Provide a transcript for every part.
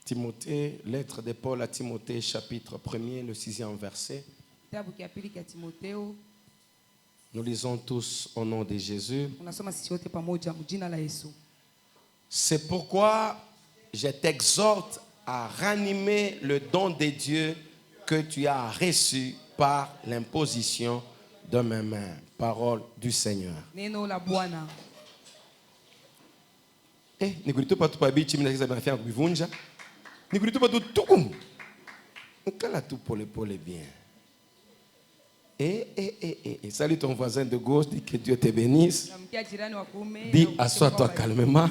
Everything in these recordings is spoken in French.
Timothée, lettre de Paul à Timothée, chapitre 1er, le 6e verset. Nous lisons tous au nom de Jésus. C'est pourquoi je t'exhorte à ranimer le don de Dieu que tu as reçu par l'imposition de mes mains. Parole du Seigneur. Nikulitupa tupa bichi mina kisa banafia kuvunja. Nikulitupa tu tukum. Ukala tu pole pole bien. Salut ton voisin de gauche, dis que Dieu te bénisse. Dis, assois-toi calmement.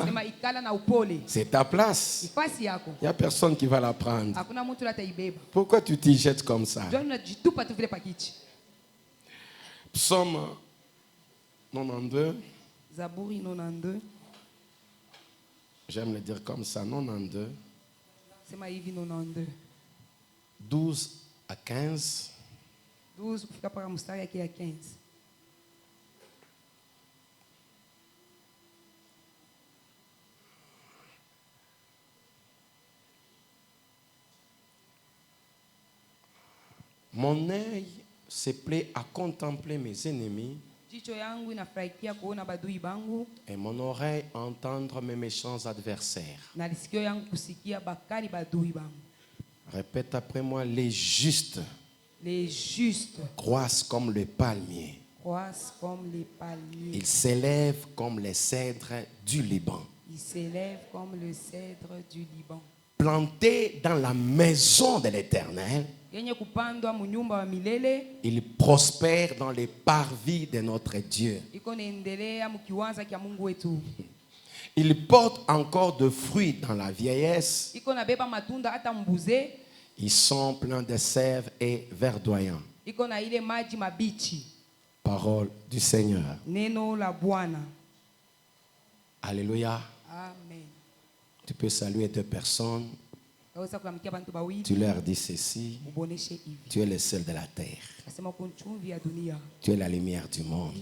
C'est ta place. Il n'y a personne qui va la prendre. Pourquoi tu t'y jettes comme ça? Psaume 92. Zabouri 92. J'aime le dire comme ça, 92. C'est ma Yves 92. 12 à 15. 12 kufika paka mstari yake ya 15. Mon œil se plaît à contempler mes ennemis. Et mon oreille à entendre mes méchants adversaires. Répète après moi, les justes. Les justes croissent comme le palmier. Ils s'élèvent comme les cèdres du Liban. Plantés dans la maison de l'Éternel, ils prospèrent dans les parvis de notre Dieu. Ils portent encore de fruits dans la vieillesse. Ils sont pleins de sève et verdoyants. Parole du Seigneur. Alléluia. Amen. Tu peux saluer deux personnes. Tu leur dis ceci. Tu es le sel de la terre. Tu es la lumière du monde.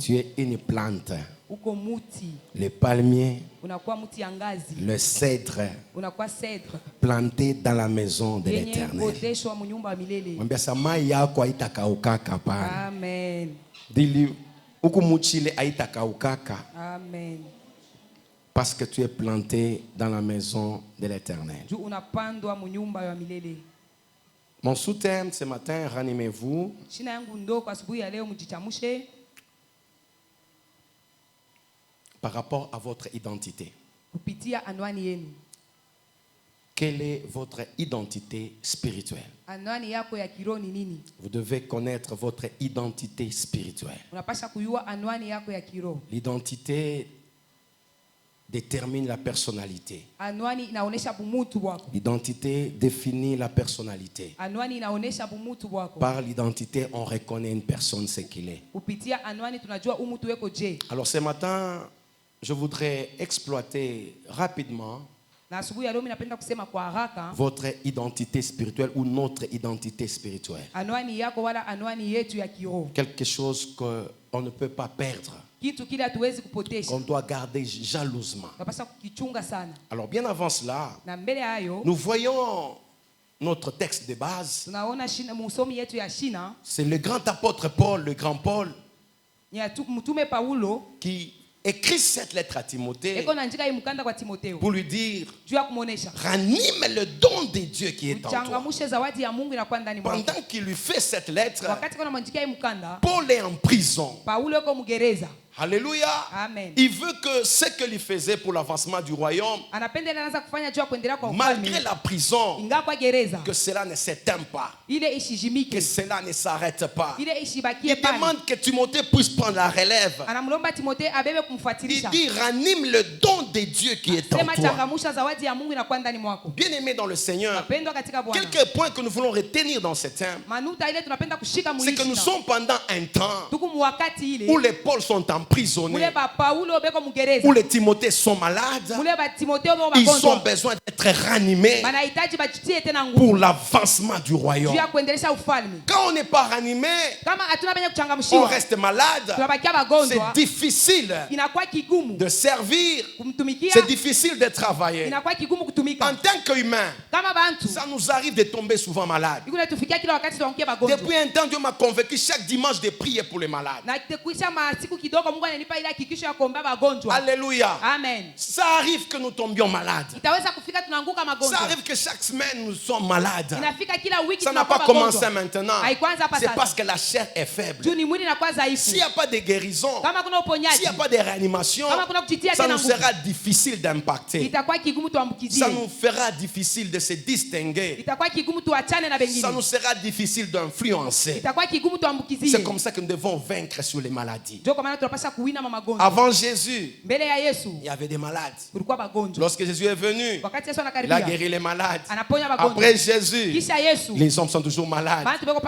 Tu es une plante. Le palmier, le cèdre, planté dans la maison de l'Éternel. Amen. Amen. Parce que tu es planté dans la maison de l'Éternel. Mon sous-thème ce matin, ranimez-vous. Par rapport à votre identité. Quelle est votre identité spirituelle? Vous devez connaître votre identité spirituelle. L'identité détermine la personnalité. L'identité définit la personnalité. Par l'identité, on reconnaît une personne ce qu'il est. Alors ce matin, je voudrais exploiter rapidement votre identité spirituelle ou notre identité spirituelle. Quelque chose qu'on ne peut pas perdre. Qu'on doit garder jalousement. Alors bien avant cela, nous voyons notre texte de base. C'est le grand apôtre Paul, le grand Paul, qui écrit cette lettre à Timothée pour lui dire: ranime le don de Dieu qui est en toi. Pendant qu'il lui fait cette lettre, Paul est en prison. Alléluia. Amen. Il veut que ce qu'il faisait pour l'avancement du royaume, malgré la prison, que cela ne s'éteint pas, que cela ne s'arrête pas. Il demande que Timothée puisse prendre la relève. Il dit: ranime le don de Dieu qui est en toi. Bien aimé dans le Seigneur, quelques points que nous voulons retenir dans ce thème, c'est que nous sommes pendant un temps où les pôles sont en emprisonnés, où les Timothées sont malades, ils ont besoin d'être ranimés pour l'avancement du royaume. Quand on n'est pas ranimé, on reste malade, c'est difficile de servir, c'est difficile de travailler. En tant qu'humain, ça nous arrive de tomber souvent malade. Depuis un temps, Dieu m'a convaincu chaque dimanche de prier pour les malades. Alléluia. Amen. Ça arrive que nous tombions malades. Ça arrive que chaque semaine nous sommes malades. Ça n'a pas commencé maintenant. C'est parce que la chair est faible. S'il n'y a pas de guérison, s'il n'y a pas de réanimation, ça nous sera difficile d'impacter. Ça nous fera difficile de se distinguer. Ça nous sera difficile d'influencer. C'est comme ça que nous devons vaincre sur les maladies. Avant Jésus, il y avait des malades. Lorsque Jésus est venu, il a guéri les malades. Après Jésus, les hommes sont toujours malades.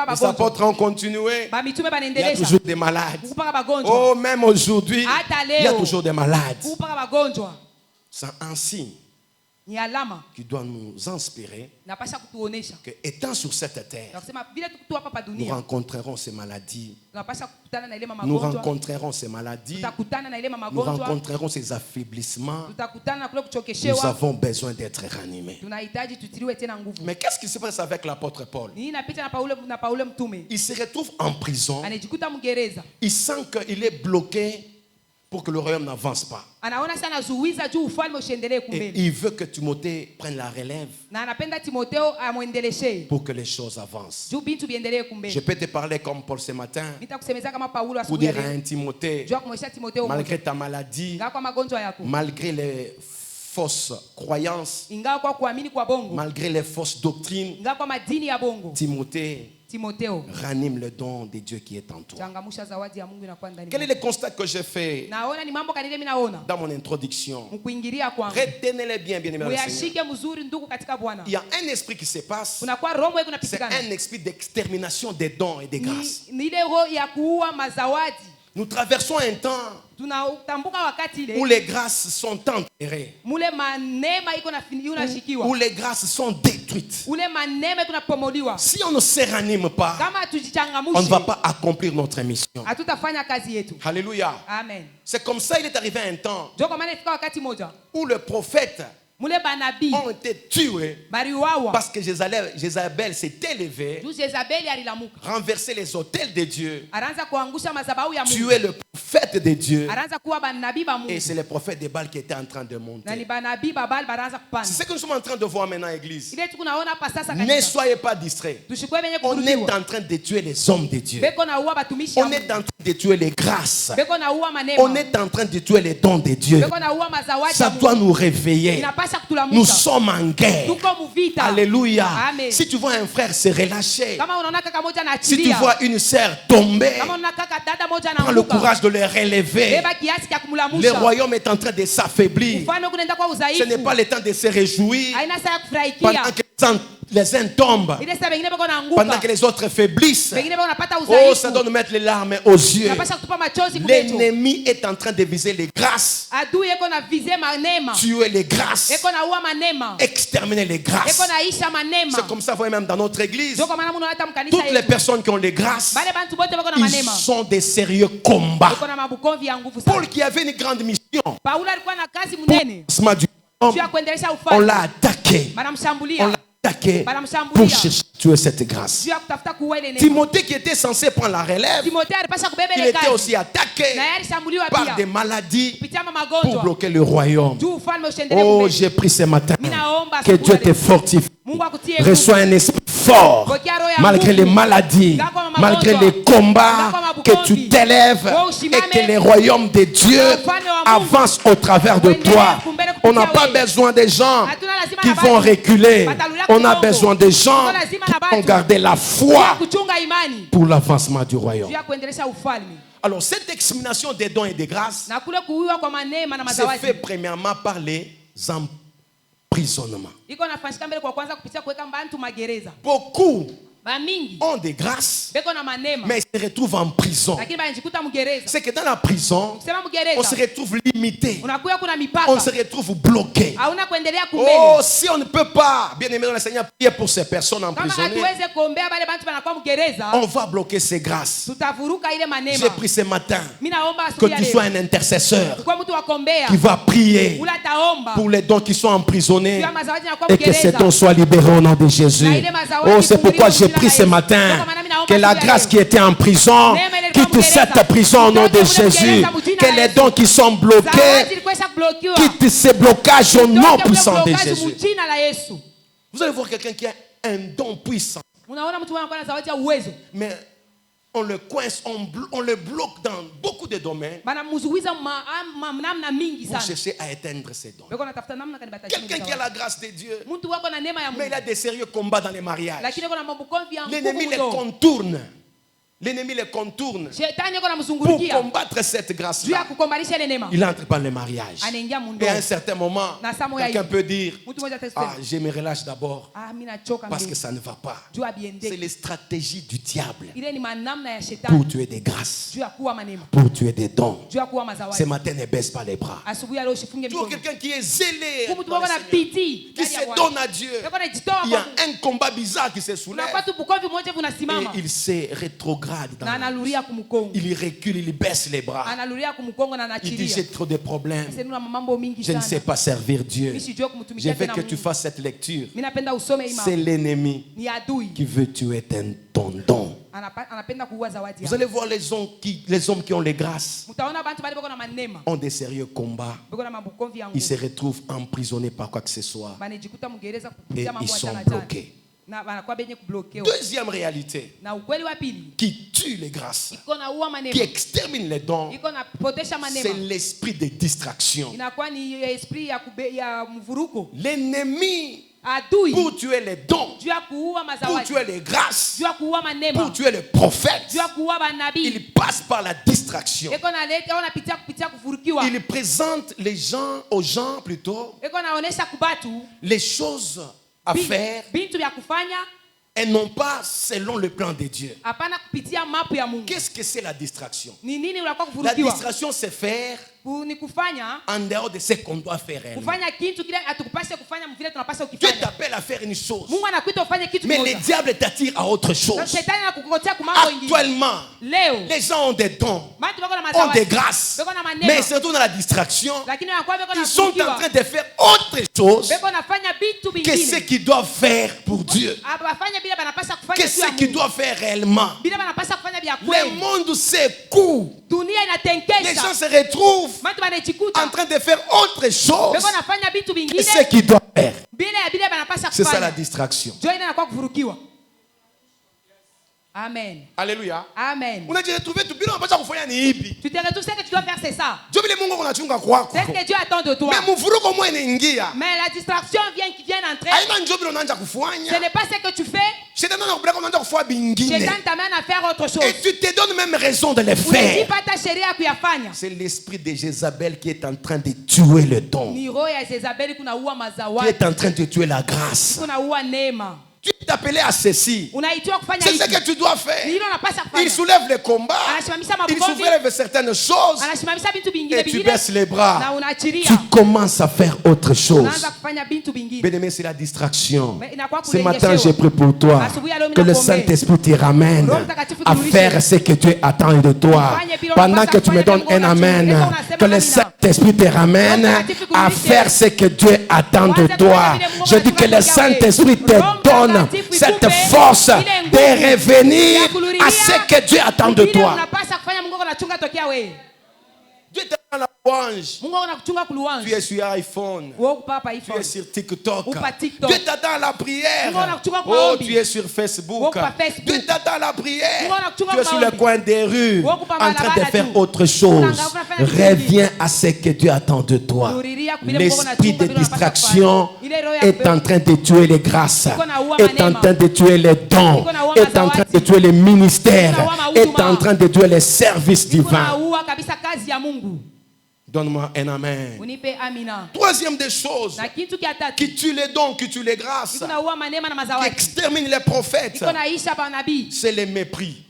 Les apôtres ont continué. Il y a toujours des malades. Oh, même aujourd'hui, il y a toujours des malades. C'est un signe qui doit nous inspirer que, étant sur cette terre, nous rencontrerons ces maladies. Nous rencontrerons ces maladies. Nous rencontrerons ces affaiblissements. Nous avons besoin d'être ranimés. Mais qu'est-ce qui se passe avec l'apôtre Paul? Il se retrouve en prison. Il sent qu'il est bloqué pour que le royaume n'avance pas. Et il veut que Timothée prenne la relève pour que les choses avancent. Je peux te parler comme Paul ce matin pour dire à un Timothée, malgré ta maladie, malgré les fausses croyances, malgré les fausses doctrines, Timothée, ranime le don de Dieu qui est en toi. Quel est le constat que j'ai fait dans mon introduction? Retenez-les bien, bien aimés. Il y a un esprit qui se passe. C'est un esprit d'extermination des dons et des grâces. Nous traversons un temps où les grâces sont enterrées, où les grâces sont détruites. Si on ne se ranime pas, on ne va pas accomplir notre mission. Alléluia. C'est comme ça il est arrivé un temps où le prophète ont été tués parce que Jézabel s'est élevée, renversé les autels de Dieu, tué le prophète de Dieu, et c'est le prophète de Baal qui était en train de monter. C'est ce que nous sommes en train de voir maintenant, Église. Ne soyez pas distraits. On est en train de tuer les hommes de Dieu. On est en train de tuer les grâces. On est en train de tuer les dons de Dieu. Ça doit nous réveiller. Nous sommes en guerre. Alléluia. Amen. Si tu vois un frère se relâcher, si tu vois une sœur tomber, prends le courage de les relever. Le royaume est en train de s'affaiblir. Ce n'est pas le temps de se réjouir pendant que les uns tombent, pendant que les autres faiblissent. Oh, ça doit nous mettre les larmes aux yeux. L'ennemi est en train de viser les grâces, tuer les grâces, exterminer les grâces. C'est comme ça, vous voyez, même dans notre église, toutes les personnes qui ont les grâces, ils sont des sérieux combats. Paul, qui avait une grande mission, on l'a attaqué. On l'a attaqué pour tuer cette grâce. Timothée, qui était censé prendre la relève, il était aussi attaqué par des maladies pour bloquer le royaume. Oh, j'ai pris ce matin que Dieu te fortifie. Reçois un esprit fort, malgré les maladies, malgré les combats, que tu t'élèves et que le royaume de Dieu avance au travers de toi. On n'a pas besoin des gens qui vont reculer. On a besoin des gens qui vont garder la foi pour l'avancement du royaume. Alors, cette extermination des dons et des grâces c'est fait premièrement par les emprisonnements. Beaucoup ont des grâces, mais ils se retrouvent en prison. C'est que dans la prison, on se retrouve limité, on se retrouve bloqué. Oh, si on ne peut pas, bien aimé dans le Seigneur, prier pour ces personnes emprisonnées, on va bloquer ces grâces. J'ai pris ce matin que tu sois un intercesseur qui va prier pour les dons qui sont emprisonnés et que ces dons soient libérés au nom de Jésus. Oh, c'est pourquoi j'ai pris ce matin que la grâce qui était en prison quitte cette prison au nom de Jésus. Que les dons qui sont bloqués quittent ces blocages au nom puissant de Jésus. Vous allez voir quelqu'un qui a un don puissant, mais on le coince, on le bloque dans beaucoup de domaines pour chercher à éteindre ses dons. Quelqu'un qui a la grâce de Dieu, mais il a des sérieux combats dans les mariages. L'ennemi les contourne. L'ennemi les contourne pour combattre cette grâce-là. Il entre par le mariage. Et à un certain moment, quelqu'un peut dire, je me relâche d'abord parce que ça ne va pas. C'est les stratégies du diable pour tuer des grâces, pour tuer des dons. Ce matin, ne baisse pas les bras. Pour quelqu'un qui est zélé, qui se donne à Dieu, il y a un combat bizarre qui se soulève et il se rétrograde. Il recule, il baisse les bras. Il dit, j'ai trop de problèmes. Je ne sais pas servir Dieu. Je veux que tu fasses cette lecture. C'est l'ennemi qui veut tuer ton don. Vous allez voir les hommes qui ont les grâces ont des sérieux combats. Ils se retrouvent emprisonnés par quoi que ce soit et ils sont bloqués. Deuxième réalité qui tue les grâces, qui extermine les dons, c'est l'esprit de distraction. L'ennemi, pour tuer les dons, pour tuer les grâces, pour tuer les prophètes, il passe par la distraction. Il présente aux gens plutôt les choses à faire et non pas selon le plan de Dieu. Qu'est-ce que c'est la distraction? La distraction, c'est faire en dehors de ce qu'on doit faire réellement. Dieu t'appelle à faire une chose, mais le diable t'attire à autre chose. Actuellement, les gens ont des dons, ont des grâces, mais surtout dans la distraction, ils sont en train de faire autre chose que ce qu'ils doivent faire pour Dieu. Qu'est-ce qu'ils doivent faire réellement? Le monde s'écoute. Les gens se retrouvent en train de faire autre chose que ce qu'ils doivent faire. C'est ça la distraction. Amen. Alléluia. Amen. On a déjà trouvé tout bien, on va pas faire ni hippie. Tu te retrouves, ce que tu dois faire, c'est ça. C'est ce que Dieu attend de toi. Mais la distraction vient entrer. Ce n'est pas ce que tu fais. Satan t'amène à faire autre chose. Et tu te donnes même raison de le faire. C'est l'esprit de Jézabel qui est en train de tuer le don. Qui est en train de tuer la grâce. Tu es appelé à ceci. C'est ce que tu dois faire. Il soulève les combats. Il soulève certaines choses. Et tu baisses les bras. Tu commences à faire autre chose. Bien-aimé, c'est la distraction. Ce matin, j'ai pris pour toi que le Saint-Esprit te ramène à faire ce que Dieu attend de toi. Pendant que tu me donnes un amen, que le Saint-Esprit te ramène à faire ce que Dieu attend de toi. Je dis que le Saint-Esprit te donne cette force de revenir à ce que Dieu attend de toi. Dieu t'attend la louange. Tu es sur iPhone. Tu es sur TikTok. Dieu t'attend la prière. Oh, tu es sur Facebook. Dieu t'attend la prière. Tu es sur le coin des rues en train de faire autre chose. Reviens à ce que Dieu attend de toi. L'esprit de distraction est en train de tuer les grâces, est en train de tuer les dons, est en train de tuer les ministères, est en train de tuer les services divins. Donne-moi un amen. Troisième des choses qui tue les dons, qui tue les grâces, qui extermine les prophètes, c'est le mépris.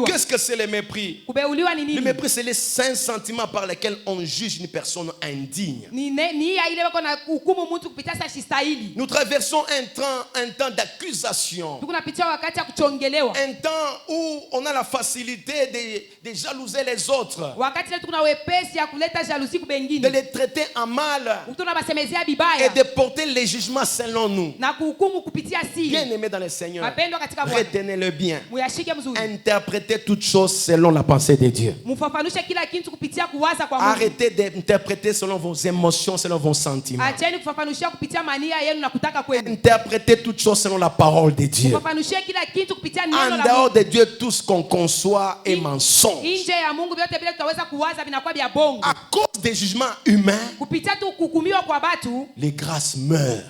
Qu'est-ce que c'est le mépris? Le mépris, c'est les 5 sentiments par lesquels on juge une personne indigne. Nous traversons un temps d'accusation, un temps où on a la facilité de jalouser les autres, de les traiter en mal et de porter les jugements selon nous. Bien aimé dans le Seigneur, retenez-le bien. Interprétez toutes choses selon la pensée de Dieu. Arrêtez d'interpréter selon vos émotions, selon vos sentiments. Interprétez toutes choses selon la parole de Dieu. En dehors de Dieu, tout ce qu'on conçoit est mensonge. À cause des jugements humains, les grâces meurent.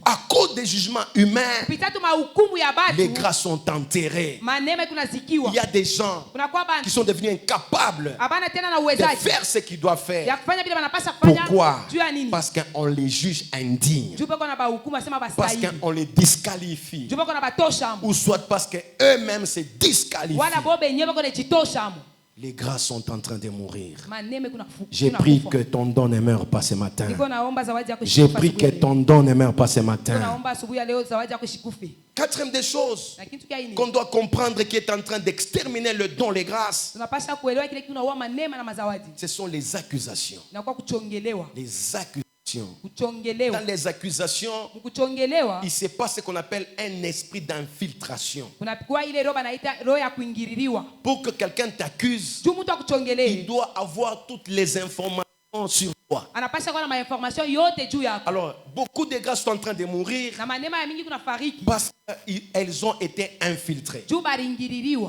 À cause des jugements humains, les grâces sont enterrées. Il y a des gens qui sont devenus incapables de faire ce qu'ils doivent faire. Pourquoi? Parce qu'on les juge indignes, parce qu'on les disqualifie, ou soit parce qu'eux-mêmes se disqualifient. Les grâces sont en train de mourir. J'ai pris que ton don ne meure pas ce matin. J'ai pris que ton don ne meure pas ce matin. Quatrième des choses qu'on doit comprendre qui est en train d'exterminer le don, les grâces, ce sont les accusations. Les accusations. Dans les accusations, il se passe ce qu'on appelle un esprit d'infiltration. Pour que quelqu'un t'accuse, il doit avoir toutes les informations sur toi. Alors, beaucoup de grâces sont en train de mourir parce qu'elles ont été infiltrées.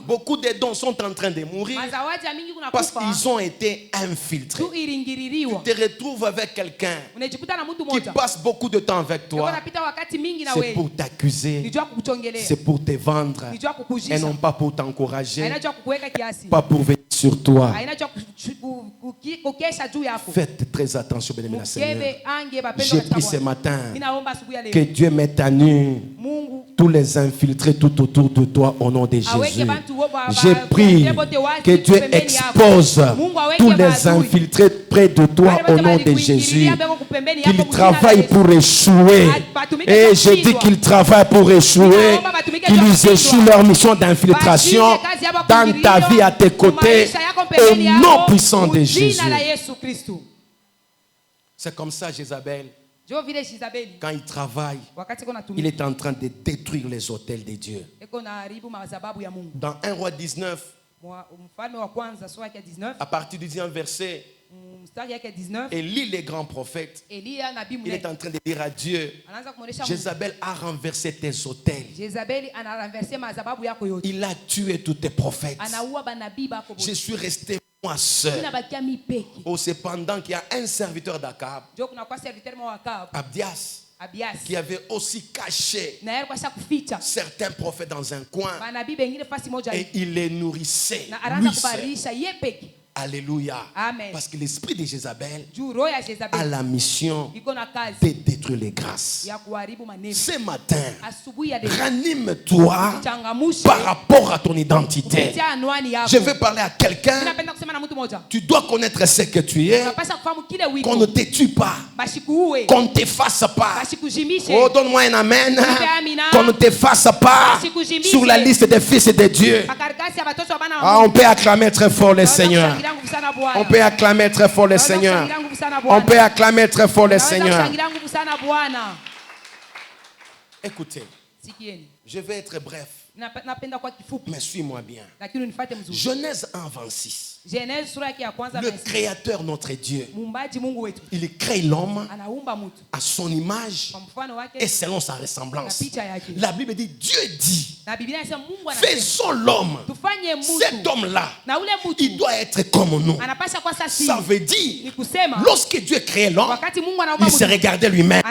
Beaucoup de dons sont en train de mourir parce qu'ils ont été infiltrés. Tu te retrouves avec quelqu'un qui passe beaucoup de temps avec toi. C'est pour t'accuser, c'est pour te vendre et non pas pour t'encourager, pas pour veiller sur toi. Faites très attention, bien-aimés Seigneur. J'ai pris ce matin que Dieu mette à nu tous les infiltrés tout autour de toi au nom de Jésus. J'ai pris que Dieu expose tous les infiltrés près de toi au nom de Jésus. Qu'ils travaillent pour échouer. Et je dis qu'ils travaillent pour échouer. Qu'ils échouent leur mission d'infiltration dans ta vie à tes côtés au nom puissant de Jésus. C'est comme ça, Jézabel. Quand il travaille, il est en train de détruire les autels de Dieu. Dans 1 Roi 19, à partir du 10e verset, Élie, le grand prophète, il est en train de dire à Dieu: Jézabel a renversé tes autels. Il a tué tous tes prophètes. Je suis resté moi seul. Oh, cependant qu'il y a un serviteur d'Akab, Abdias, qui avait aussi caché certains prophètes dans un coin et il les nourrissait lui seul. Alléluia. Amen. Parce que l'esprit de Jézabel a la mission de détruire les grâces. Ce matin, ranime-toi par rapport à ton identité. Je veux parler à quelqu'un. Tu dois connaître ce que tu es. Qu'on ne te tue pas. Qu'on ne t'efface pas. Oh, donne-moi un amen. Qu'on ne t'efface pas sur la liste des fils de Dieu. Ah, on peut acclamer très fort le Seigneur. On peut acclamer très fort le Seigneur. On peut acclamer très fort le Seigneur. Écoutez, je vais être bref, mais suis-moi bien. Genèse 1, 26. Le Créateur, notre Dieu, il crée l'homme à son image et selon sa ressemblance. La Bible dit, Dieu dit, faisons l'homme. Cet homme-là, il doit être comme nous. Ça veut dire, lorsque Dieu crée l'homme, il se regardait lui-même.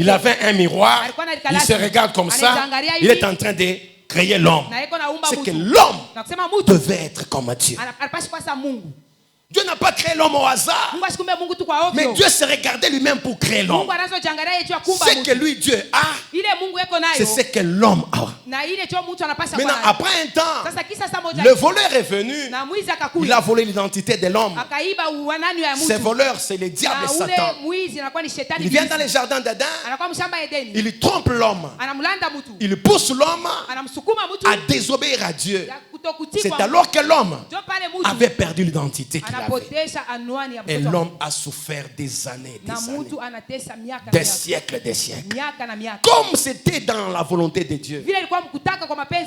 Il avait un miroir, il se regarde comme ça, il est en train de créer l'homme. C'est que l'homme devait être comme Dieu. Dieu n'a pas créé l'homme au hasard. Mais Dieu s'est regardé lui-même pour créer l'homme. Ce que lui, Dieu a, c'est ce que l'homme a. Maintenant, après un temps, le voleur est venu. Il a volé l'identité de l'homme. Ce voleur, c'est le diable et Satan. Il vient dans les jardins d'Adam. Il trompe l'homme. Il pousse l'homme à désobéir à Dieu. C'est alors que l'homme avait perdu l'identité qu'il avait. Et l'homme a souffert des années, des siècles, des siècles. Comme c'était dans la volonté de Dieu.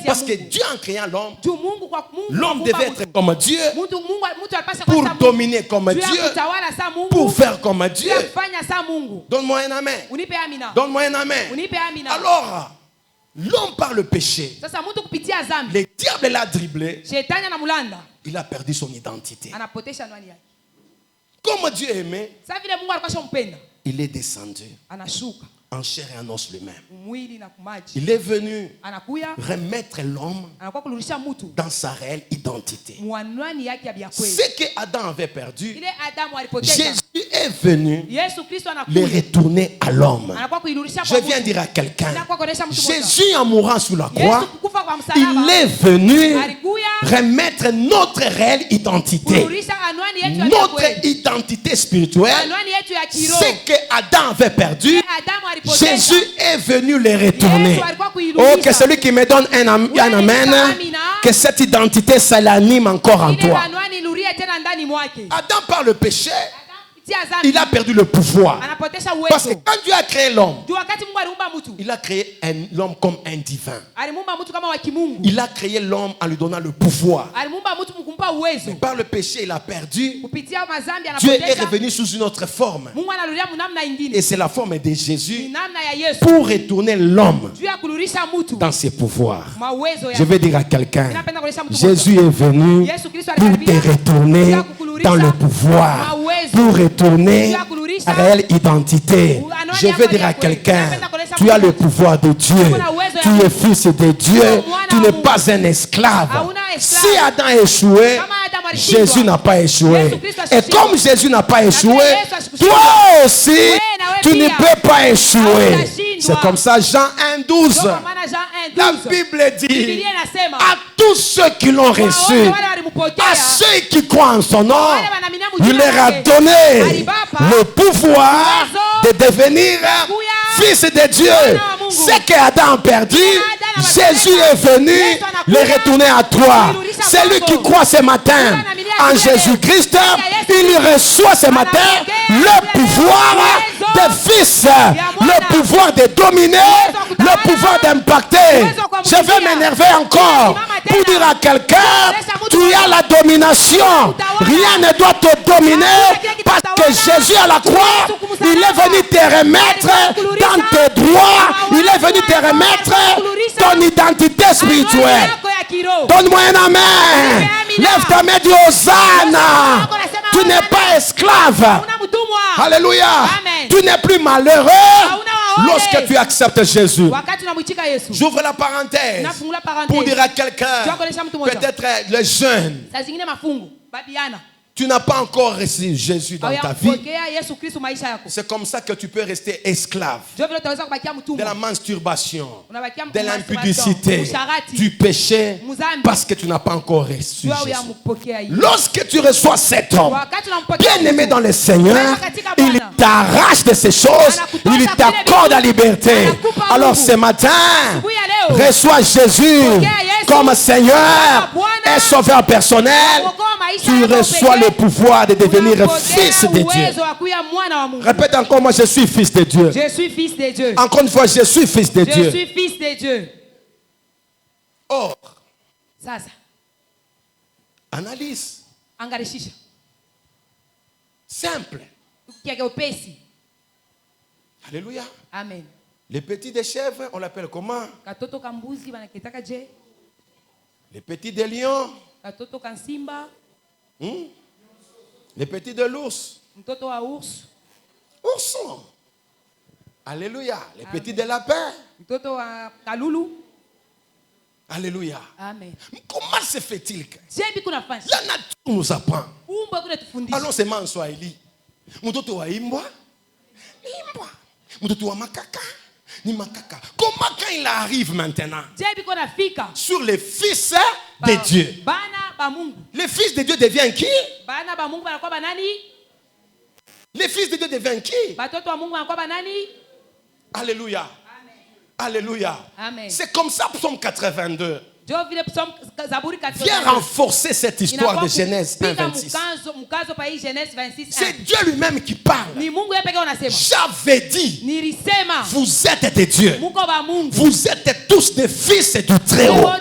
Parce que Dieu en créant l'homme, l'homme devait être comme Dieu, pour dominer comme Dieu, pour faire comme Dieu. Donne-moi un amen. Donne-moi un amen. Alors, l'homme par le péché, le diable l'a dribblé, il a perdu son identité. Comme Dieu aimait, il est descendu en chair et en os lui-même. Il est venu remettre l'homme dans sa réelle identité. Ce que Adam avait perdu, Jésus est venu le retourner à l'homme. Je viens dire à quelqu'un, Jésus en mourant sur la croix, il est venu remettre notre réelle identité, notre identité spirituelle. Ce que Adam avait perdu, Jésus est venu les retourner. Oh, que celui qui me donne un amen, que cette identité, ça l'anime encore en toi. Adam, par le péché, il a perdu le pouvoir. Parce que quand Dieu a créé l'homme, il a créé l'homme comme un divin. Il a créé l'homme en lui donnant le pouvoir. Mais par le péché, il a perdu. Dieu est revenu sous une autre forme. Et c'est la forme de Jésus pour retourner l'homme dans ses pouvoirs. Je vais dire à quelqu'un, Jésus est venu pour te retourner dans le pouvoir, pour retourner à la réelle identité. Je vais dire à quelqu'un, tu as le pouvoir de Dieu, tu es fils de Dieu, tu n'es pas un esclave. Si Adam a échoué, Jésus n'a pas échoué. Et comme Jésus n'a pas échoué, toi aussi, tu ne peux pas échouer. C'est comme ça, Jean 1,12. La Bible dit, à tous ceux qui l'ont reçu, à ceux qui croient en son nom, il leur a donné le pouvoir de devenir fils de Dieu. Ce que Adam a perdu, Jésus est venu le retourner à toi. Celui qui croit ce matin en Jésus-Christ, il reçoit ce matin le pouvoir de fils, le pouvoir de dominer, le pouvoir d'impacter. Je vais m'énerver encore pour dire à quelqu'un, tu as la domination. Rien ne doit te dominer parce que Jésus à la croix, il est venu te remettre dans tes droits. Il est venu te remettre ton identité spirituelle. Donne-moi un amen. Lève ta main, dis Hosanna. Tu n'es pas esclave. Alléluia. Tu n'es plus malheureux lorsque tu acceptes Jésus. J'ouvre la parenthèse pour dire à quelqu'un, peut-être les jeunes, tu n'as pas encore reçu Jésus dans ta vie. C'est comme ça que tu peux rester esclave de la masturbation, de l'impudicité, du péché, parce que tu n'as pas encore reçu Jésus. Lorsque tu reçois cet homme, bien aimé dans le Seigneur, il t'arrache de ces choses, il t'accorde la liberté. Alors ce matin, reçois Jésus comme Seigneur et Sauveur personnel. Tu reçois le pouvoir de devenir fils de Dieu. Répète encore, moi je suis fils de Dieu. Je suis fils de Dieu. Encore une fois, je suis fils de Dieu. Je suis fils de Dieu. Or, sasa, analyse. Angarishisha. Simple. Alléluia. Amen. Les petits des chèvres, on l'appelle comment? Katoto kambuzi banakitaka je. Les petits des lions. Katoto kansimba. Les petits de l'ours. Mtoto wa ours. Ourson. Alléluia. Les petits de lapins. Mtoto wa kalulu. Alléluia. Amen. Comment se fait-il que la nature nous apprend? Allons seulement en Swahili. Mtoto wa imbwa. Mtoto wa makaka. Ni makaka. Comment quand il arrive maintenant sur les fils de Dieu? Les fils de Dieu deviennent qui? Les fils de Dieu deviennent qui? Alléluia. Alléluia. C'est comme ça, psaume 82. Viens renforcer cette histoire de Genèse 1:26. C'est Dieu lui-même qui parle. J'avais dit, vous êtes des dieux. Vous êtes tous des fils du Très-Haut.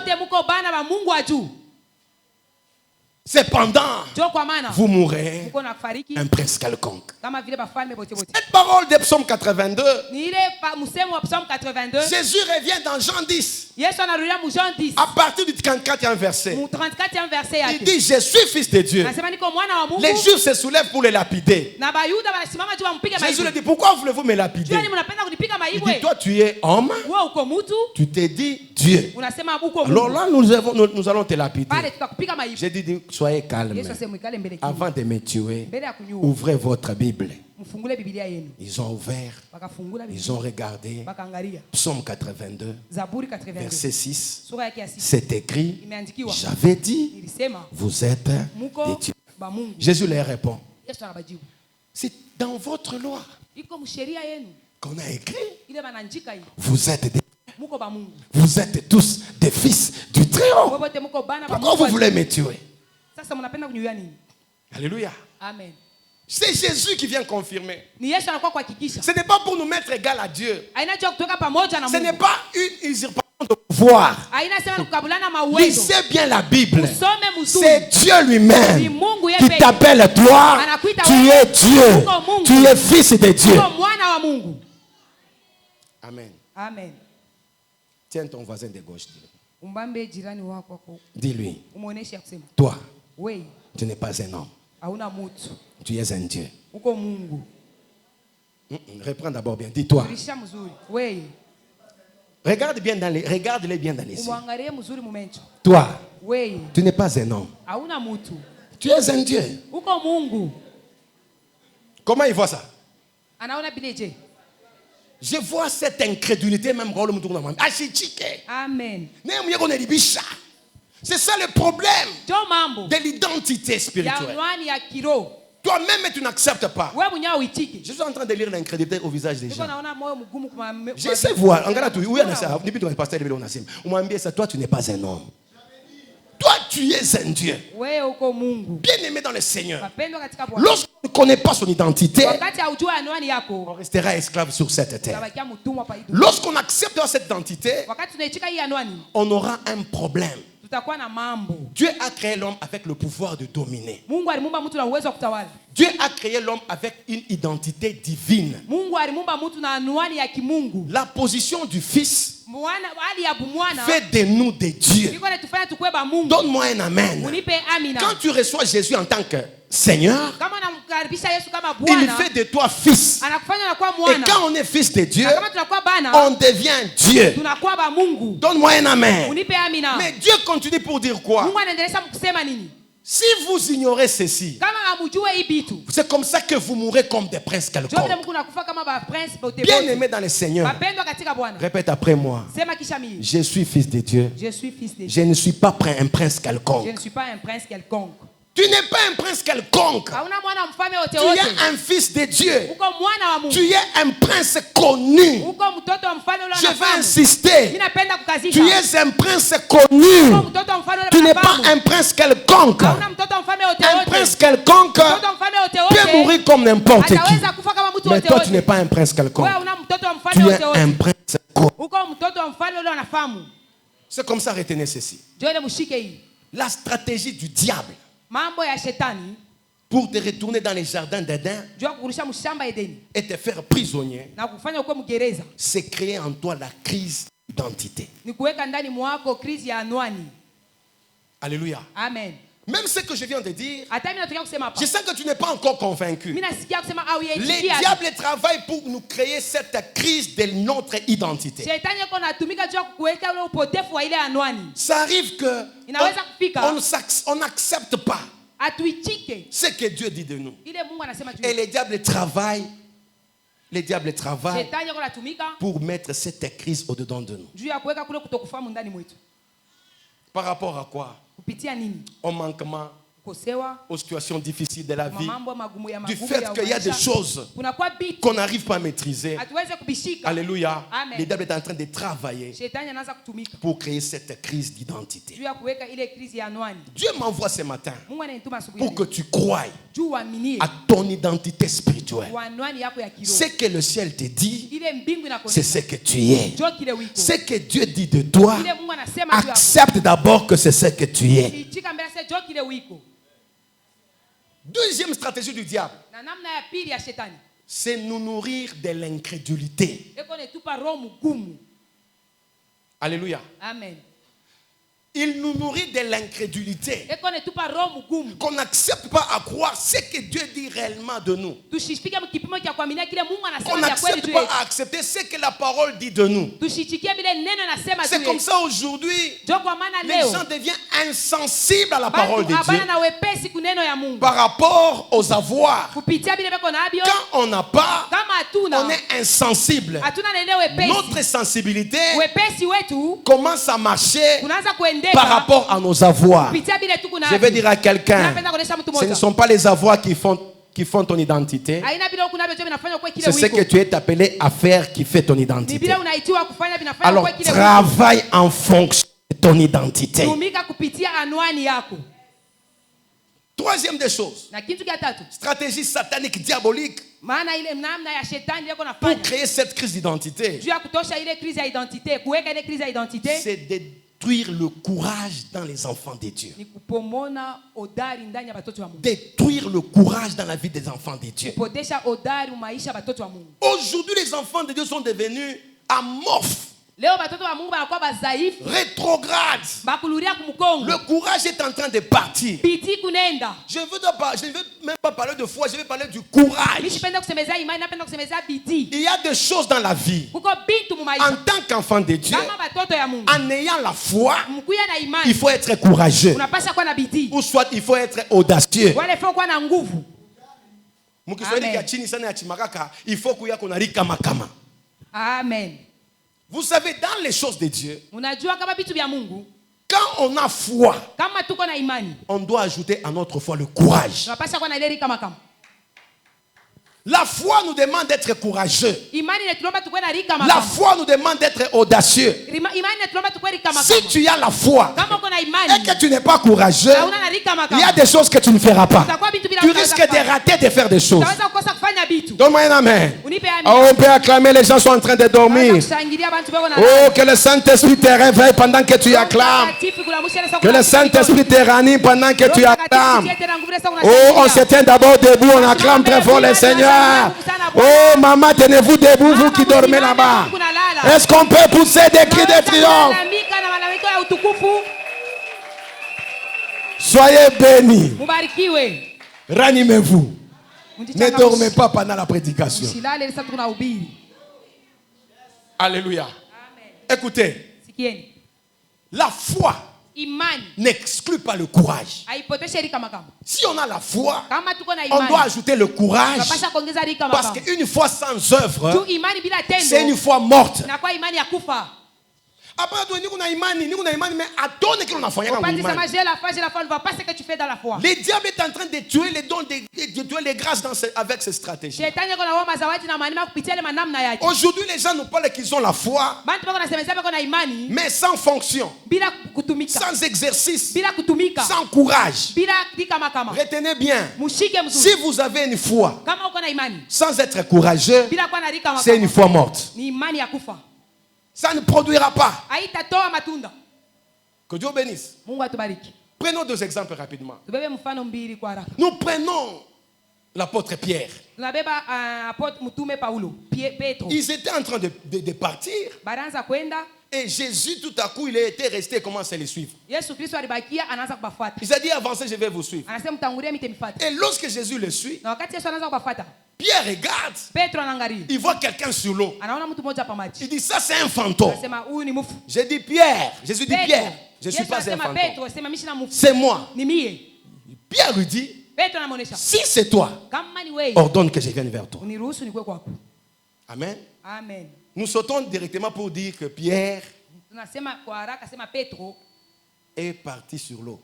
Cependant, vous mourrez un prince quelconque. Cette parole de psaume 82, Jésus revient dans Jean 10. À partir du 34e verset. Il dit, je suis fils de Dieu. Les Juifs se soulèvent pour le lapider. Jésus lui dit, pourquoi voulez-vous me lapider? Il dit, toi tu es homme. Tu t'es dit Dieu. Alors là, nous allons te lapider. J'ai dit, soyez calme. Avant de me tuer, ouvrez votre Bible. Ils ont ouvert, ils ont regardé. Psaume 82, verset 6. C'est écrit, j'avais dit, vous êtes des dieux. Jésus leur répond, c'est dans votre loi qu'on a écrit, vous êtes des dieux. Vous êtes tous des fils du Très-Haut. Pourquoi vous voulez me tuer? Alléluia. Amen. C'est Jésus qui vient confirmer. Ce n'est pas pour nous mettre égal à Dieu. Ce n'est pas une usurpation de pouvoir. Lisez bien la Bible. C'est Dieu lui-même qui t'appelle toi. Tu es Dieu. Tu es fils de Dieu. Amen. Amen. Tiens ton voisin de gauche. Dis-lui. Toi, tu n'es pas un homme. Tu es un Dieu. Reprends d'abord bien. Dis-toi. Regarde-les bien dans les yeux. Toi, tu n'es pas un homme. Tu es un Dieu. Comment il voit ça? Je vois cette incrédulité même. Amen. C'est ça le problème de l'identité spirituelle. Toi-même, tu n'acceptes pas. Je suis en train de lire l'incrédulité au visage des gens. Je sais voir. Toi, tu n'es pas un homme. Toi, tu es un Dieu. Bien aimé dans le Seigneur. Lorsqu'on ne connaît pas son identité, on restera esclave sur cette terre. Lorsqu'on accepte cette identité, on aura un problème. Dieu a créé l'homme avec le pouvoir de dominer. Dieu a créé l'homme avec une identité divine. La position du Fils fait de nous des dieux. Donne-moi un amen. Quand tu reçois Jésus en tant que Seigneur, il fait de toi fils. Et quand on est fils de Dieu, on devient Dieu. Donne-moi un amen. Mais Dieu continue pour dire quoi? Si vous ignorez ceci, c'est comme ça que vous mourrez comme des princes quelconques. Bien aimé dans le Seigneur, répète après moi. Je suis fils de Dieu. Je ne suis pas un prince quelconque. Tu n'es pas un prince quelconque. Tu es un fils de Dieu. Tu es un prince connu. Je vais insister. Tu es un prince connu. Tu n'es pas un prince quelconque. Un prince quelconque peut mourir comme n'importe qui. Mais toi, tu n'es pas un prince quelconque. Tu es un prince connu. C'est comme ça, retenez ceci. La stratégie du diable pour te retourner dans les jardins d'Éden et te faire prisonnier, c'est créer en toi la crise d'identité. Alléluia. Amen. Même ce que je viens de dire, je sens que tu n'es pas encore convaincu. Les diables travaillent pour nous créer cette crise de notre identité. Ça arrive que on n'accepte pas ce que Dieu dit de nous. Et les diables travaillent pour mettre cette crise au-dedans de nous. Par rapport à quoi? Au manquement, aux situations difficiles de la vie, du fait qu'il y a des choses qu'on n'arrive pas à maîtriser. Alléluia. Le diable est en train de travailler pour créer cette crise d'identité. Dieu m'envoie ce matin pour que tu croies à ton identité spirituelle. Ce que le ciel te dit, c'est ce que tu es. Ce que Dieu dit de toi, accepte d'abord que c'est ce que tu es. Deuxième stratégie du diable, c'est nous nourrir de l'incrédulité. Alléluia. Amen. Il nous nourrit de l'incrédulité. Qu'on n'accepte pas à croire ce que Dieu dit réellement de nous. Qu'on n'accepte pas à accepter ce que la parole dit de nous. C'est comme ça aujourd'hui, les gens deviennent insensibles à la parole de Dieu par rapport aux avoirs. Quand on n'a pas, on est insensible. Notre sensibilité commence à marcher par rapport à nos avoirs. Je vais dire à quelqu'un, ce ne sont pas les avoirs qui font ton identité. C'est ce que tu es appelé à faire qui fait ton identité. Alors travaille en fonction de ton identité. Troisième des choses, stratégie satanique diabolique pour créer cette crise d'identité, c'est de détruire le courage dans les enfants de Dieu. Détruire le courage dans la vie des enfants de Dieu. Aujourd'hui, les enfants de Dieu sont devenus amorphes, rétrogrades. Le courage est en train de partir. Je ne veux même pas parler de foi, je vais parler du courage. Il y a des choses dans la vie. En tant qu'enfant de Dieu, en ayant la foi, il faut être courageux. Ou soit il faut être audacieux. Amen. Vous savez, dans les choses de Dieu, quand on a foi, on doit ajouter à notre foi le courage. La foi nous demande d'être courageux. La foi nous demande d'être audacieux. Si tu as la foi et que tu n'es pas courageux, il y a des choses que tu ne feras pas. Tu risques de rater de faire des choses. Donne-moi un amen. Oh, on peut acclamer, les gens sont en train de dormir. Oh, que le Saint-Esprit te réveille pendant que tu acclames. Que le Saint-Esprit te ranime pendant que tu acclames. Oh, on s'éteint d'abord debout, on acclame très fort le Seigneur. Oh, maman, tenez-vous debout, vous qui dormez là-bas. Est-ce qu'on peut pousser des cris de triomphe? Soyez bénis. Ranimez-vous. Ne dormez pas pendant la prédication. Alléluia. Écoutez, la foi n'exclut pas le courage. Si on a la foi, on doit ajouter le courage. Parce qu'une foi sans œuvre, c'est une foi morte. Après, les diables est en train de tuer les dons de Dieu, les grâces avec ces stratégies. Aujourd'hui, les gens nous parlent qu'ils ont la foi, mais sans fonction, sans exercice, sans courage. Retenez bien, si vous avez une foi sans être courageux, c'est une foi morte. Ça ne produira pas. Que Dieu bénisse. Prenons deux exemples rapidement. Nous prenons l'apôtre Pierre. Ils étaient en train de partir. Et Jésus, tout à coup, il était resté et commence à les suivre. Il a dit, avancez, je vais vous suivre. Et lorsque Jésus le suit, Pierre regarde. Il voit quelqu'un sur l'eau. Il dit, ça c'est un fantôme. J'ai dit, Pierre. Jésus dit, Pierre, je ne suis pas un fantôme. C'est moi. Pierre lui dit, si c'est toi, ordonne que je vienne vers toi. Amen. Amen. Nous sautons directement pour dire que Pierre est parti sur l'eau.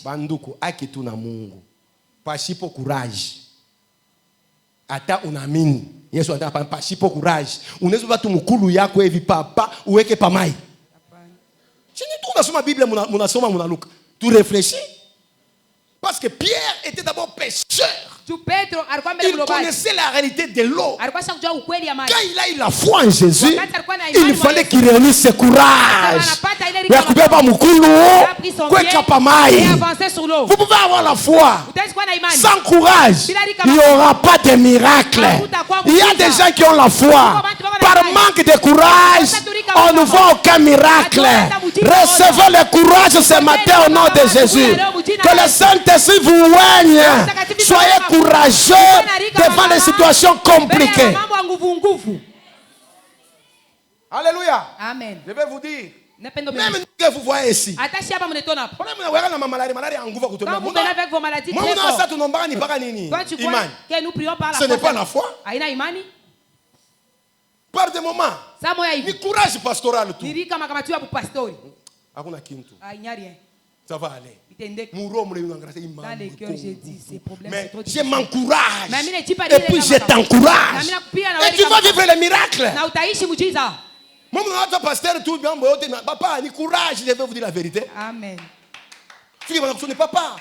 Banduku akitu na Mungu. Pasipo courage. Ata unamini. Yesu anataka pasipo courage. Unaweza watu mkulu yako hivi papa uweke pamai. Chini tu unasoma Bible munasoma munaluka. Tu réfléchis. Parce que Pierre était d'abord pécheur. Il connaissait la réalité de l'eau. Quand il a eu la foi en Jésus, il fallait qu'il réunisse ses courage. Vous pouvez avoir la foi. Sans courage, il n'y aura pas de miracle. Il y a des gens qui ont la foi. Par manque de courage, on ne voit aucun miracle. Recevez le courage ce matin au nom de Jésus. Que le Saint-Esprit vous oigne. Soyez courageux devant les situations compliquées. Alléluia. Amen. Je vais vous dire. Même que vous voyez ici. Quand vous venez avec vos maladies très fortes, quand tu vois que nous prions par la foi, ce n'est pas la foi. Par des moments, ni courage pastoral tout. Il n'y a rien. Ça va aller. Dans les cœurs, j'ai dit, ces problèmes, mais c'est trop je m'encourage. Et puis je t'encourage. Et tu vas vivre les miracles. Mon pasteur, tout bien, papa, ni courage, je vais vous dire la vérité. Amen. Papa,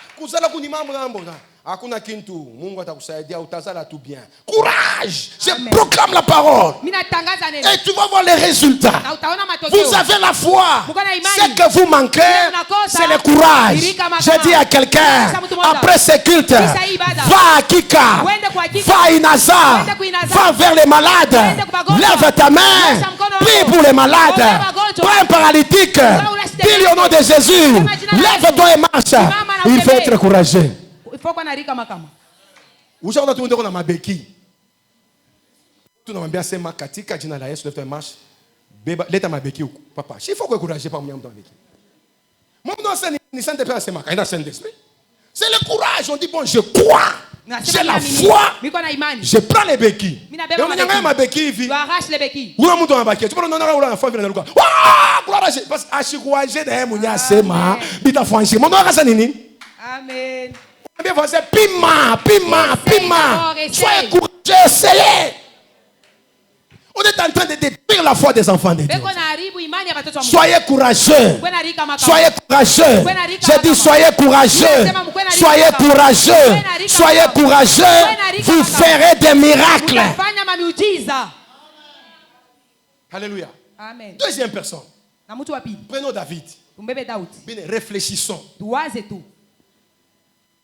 hakuna kintu Mungu atakusaidia utazala tout bien. Courage, je proclame la parole. Et tu vas voir les résultats. Vous avez la foi. Ce que vous manquez, c'est le courage. Je dis à quelqu'un, après ce culte, va à Kika, va à Inaza, va vers les malades, lève ta main, prie pour les malades, prends un paralytique, prie au nom de Jésus, lève-toi et marche. Il faut être courageux. Il faut qu'on arrive comme ça. Où j'en ai tout dans ma béquille. Tout dans ma bien c'est ma katika jina la Yesu lève marche. Beba leta ma béquille papa. Il faut que courage pas mon dans béquille. Mon nom c'est ni saint esprit c'est ma kaina saint esprit. C'est le courage, on dit bon je crois. J'ai la foi. Je prends les béquilles. On ma béquille vie. Tu arraches les béquilles. Où on dans ma béquille. Tu prends non non la foi vient dans le corps. Waouh gloire à Dieu parce que achikoaje de munya sema bita franchi. Mon nom c'est nini? Amen. Pima. Soyez courageux, essayez. On est en train de détruire la foi des enfants de Dieu. Soyez courageux. Soyez courageux. J'ai dit soyez courageux. Soyez courageux. Soyez courageux. Vous ferez des miracles. Alléluia. Amen. Deuxième personne. Prenons David. Réfléchissons.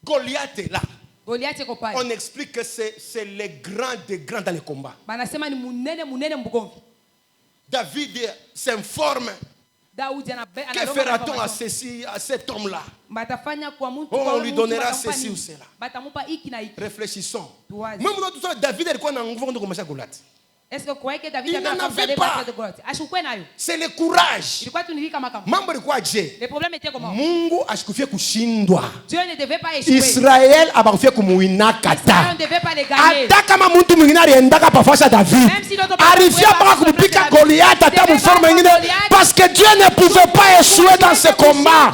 Goliath est là. On explique que c'est les grands des grands dans les combats. David s'informe. Que fera-t-on à cet homme-là? On lui donnera ceci ou cela. Réfléchissons. Même David est quoi dans le Goliath? Est-ce que vous croyez que David avait pas de Goliath? C'est le courage. Le problème était comment? Dieu ne devait pas échouer. Israël ne devait pas les gagner. Même si l'autre parce que Dieu ne pouvait pas échouer dans ce combat.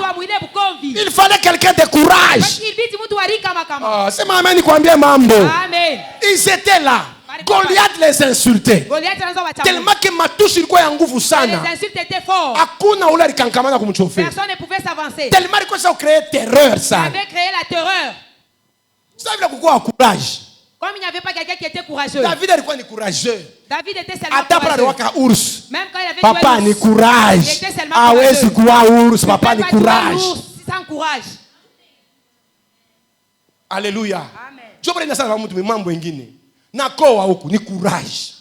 Il fallait quelqu'un de courage. C'est Amen. Ils étaient là. Goliath les insultait. Tellement que Matouche il a nguvu sana. Les insultes étaient forts. Personne ne pouvait s'avancer. Tellement que ça a créé terreur ça. Ça avait créé la terreur. Ça veut dire pourquoi courage. Comme il n'y avait pas quelqu'un qui était courageux. David était courageux. David était seulement courageux. Même quand il avait papa ni courage. Il était seulement courageux. Papa ni courage. Sans courage. Alléluia. Amen. Je voudrais dire ça à mambo ingine. Nakoa huku ni courage.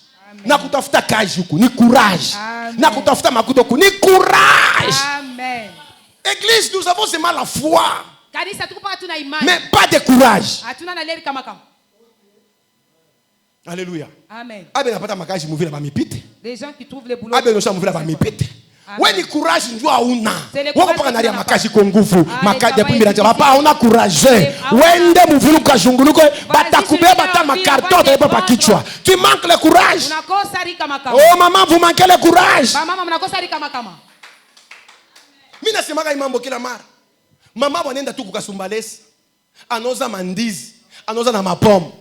nakutafuta kazi huku ni courage, nakutafuta makuta huku ni courage. Amen. Église, nous avons seulement la foi, mais pas de courage. Alléluia. Amen. Les gens qui trouvent les boulots. Ouais, ni courage njua una. Wako paka naria makaji kwa nguvu. Makaji pumbi na jaba pa una courage. Wende muvuluka junguluko batakubeba ta makarton te pa kichwa. Tu manques le courage. Oh maman, vous manquez le courage. Maman mnakosa rika makama. Mimi nasemaka imambo kila mara. Mama wanaenda tu kukasumbalesi. Anoza mandizi, anoza na mapomo.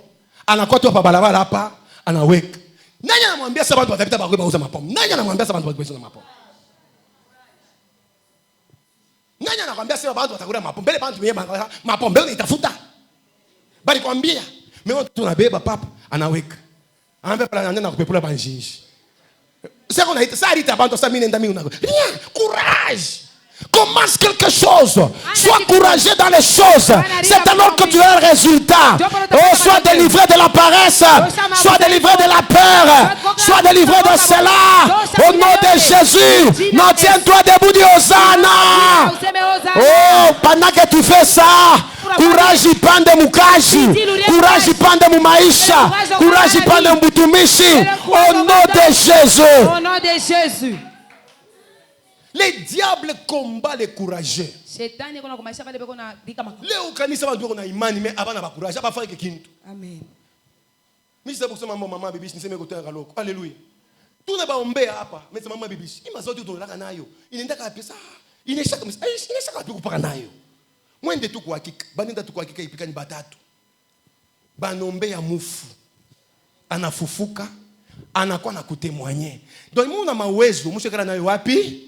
Anakuwa tu hapa barabara hapa, anaweka. Nani anamwambia sasa watu watapita bakwe bauza mapomo? Nani anamwambia sasa watu bakwe mapomo? Nani anakuambia sasa watu watakula mapomo? Mbele bantu mwenye mapomo mbele itafuta. Bali kwambia, mimi tunabeba papa, anaweka. Anambia pala anaenda kupepula banjinji. Sasa kuna hita sasa hita bantu sasa mimi nenda mimi unako. Rien, courage. Commence quelque chose. Sois courageux dans les choses. C'est alors que tu as un résultat. Oh, sois délivré de la paresse. Sois délivré de la peur. Sois délivré de cela. Au nom de Jésus. Non, tiens-toi debout, dis Hosanna. Oh, pendant que tu fais ça, courage y pande mukaji. Courage y pande mumaisha. Courage y pande mbutumishi. Au nom de Jésus. Au nom de Jésus. Les diables combattent les courageux. Leo kanisa bantu bako na imani mais abana ba courage abafa ke kintu. Amen. Mimi sasa kusema mama bibi niseme kutaka loko. Haleluya. Tuna baombea hapa. Mimi mama bibi imazote tunalaka nayo. Inaenda pesa. Inashaka wapi kupaka nayo. Mwende tu kwa hakika. Banenda tu kwa hakika ipikani batatu. Banombea mufu. Anafufuka. Anakuwa na kutemwanye. Donc mimi una mawezo mshekana nayo wapi?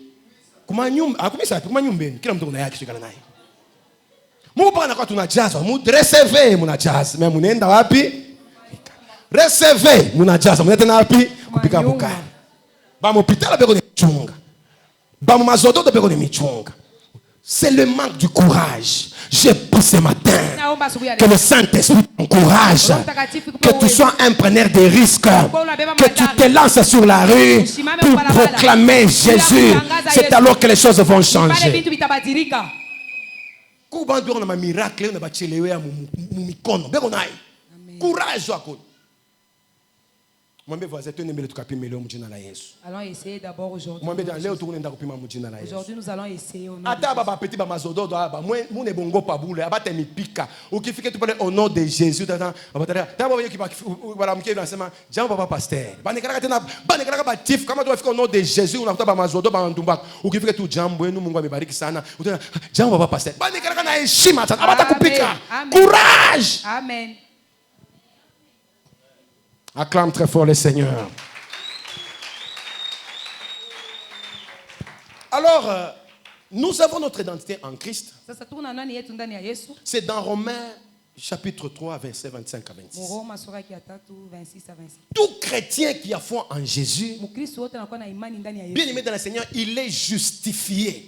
Kuma nyumba, akumisa kuma nyumbeni, kila mtu kuna yake shikana naye. Mungu pana kwa tunajaza, mu receive munajaza, mais munaenda wapi? Receive munajaza, munaenda wapi? Kupika bukari. Ba mopitala beko ni michunga. Ba mazodo beko ni michunga. C'est le manque du courage. J'ai pris ce matin que le Saint-Esprit t'encourage, que tu sois un preneur de risques, que tu te lances sur la rue pour proclamer Jésus. C'est alors que les choses vont changer. Courage. Allons essayer d'abord aujourd'hui. Aujourd'hui, nous allons essayer au nom de Jésus. Courage. Amen. Acclame très fort le Seigneur. Alors, nous avons notre identité en Christ. C'est dans Romains chapitre 3, verset 25 à 26. Tout chrétien qui a foi en Jésus, bien aimé dans le Seigneur, il est justifié.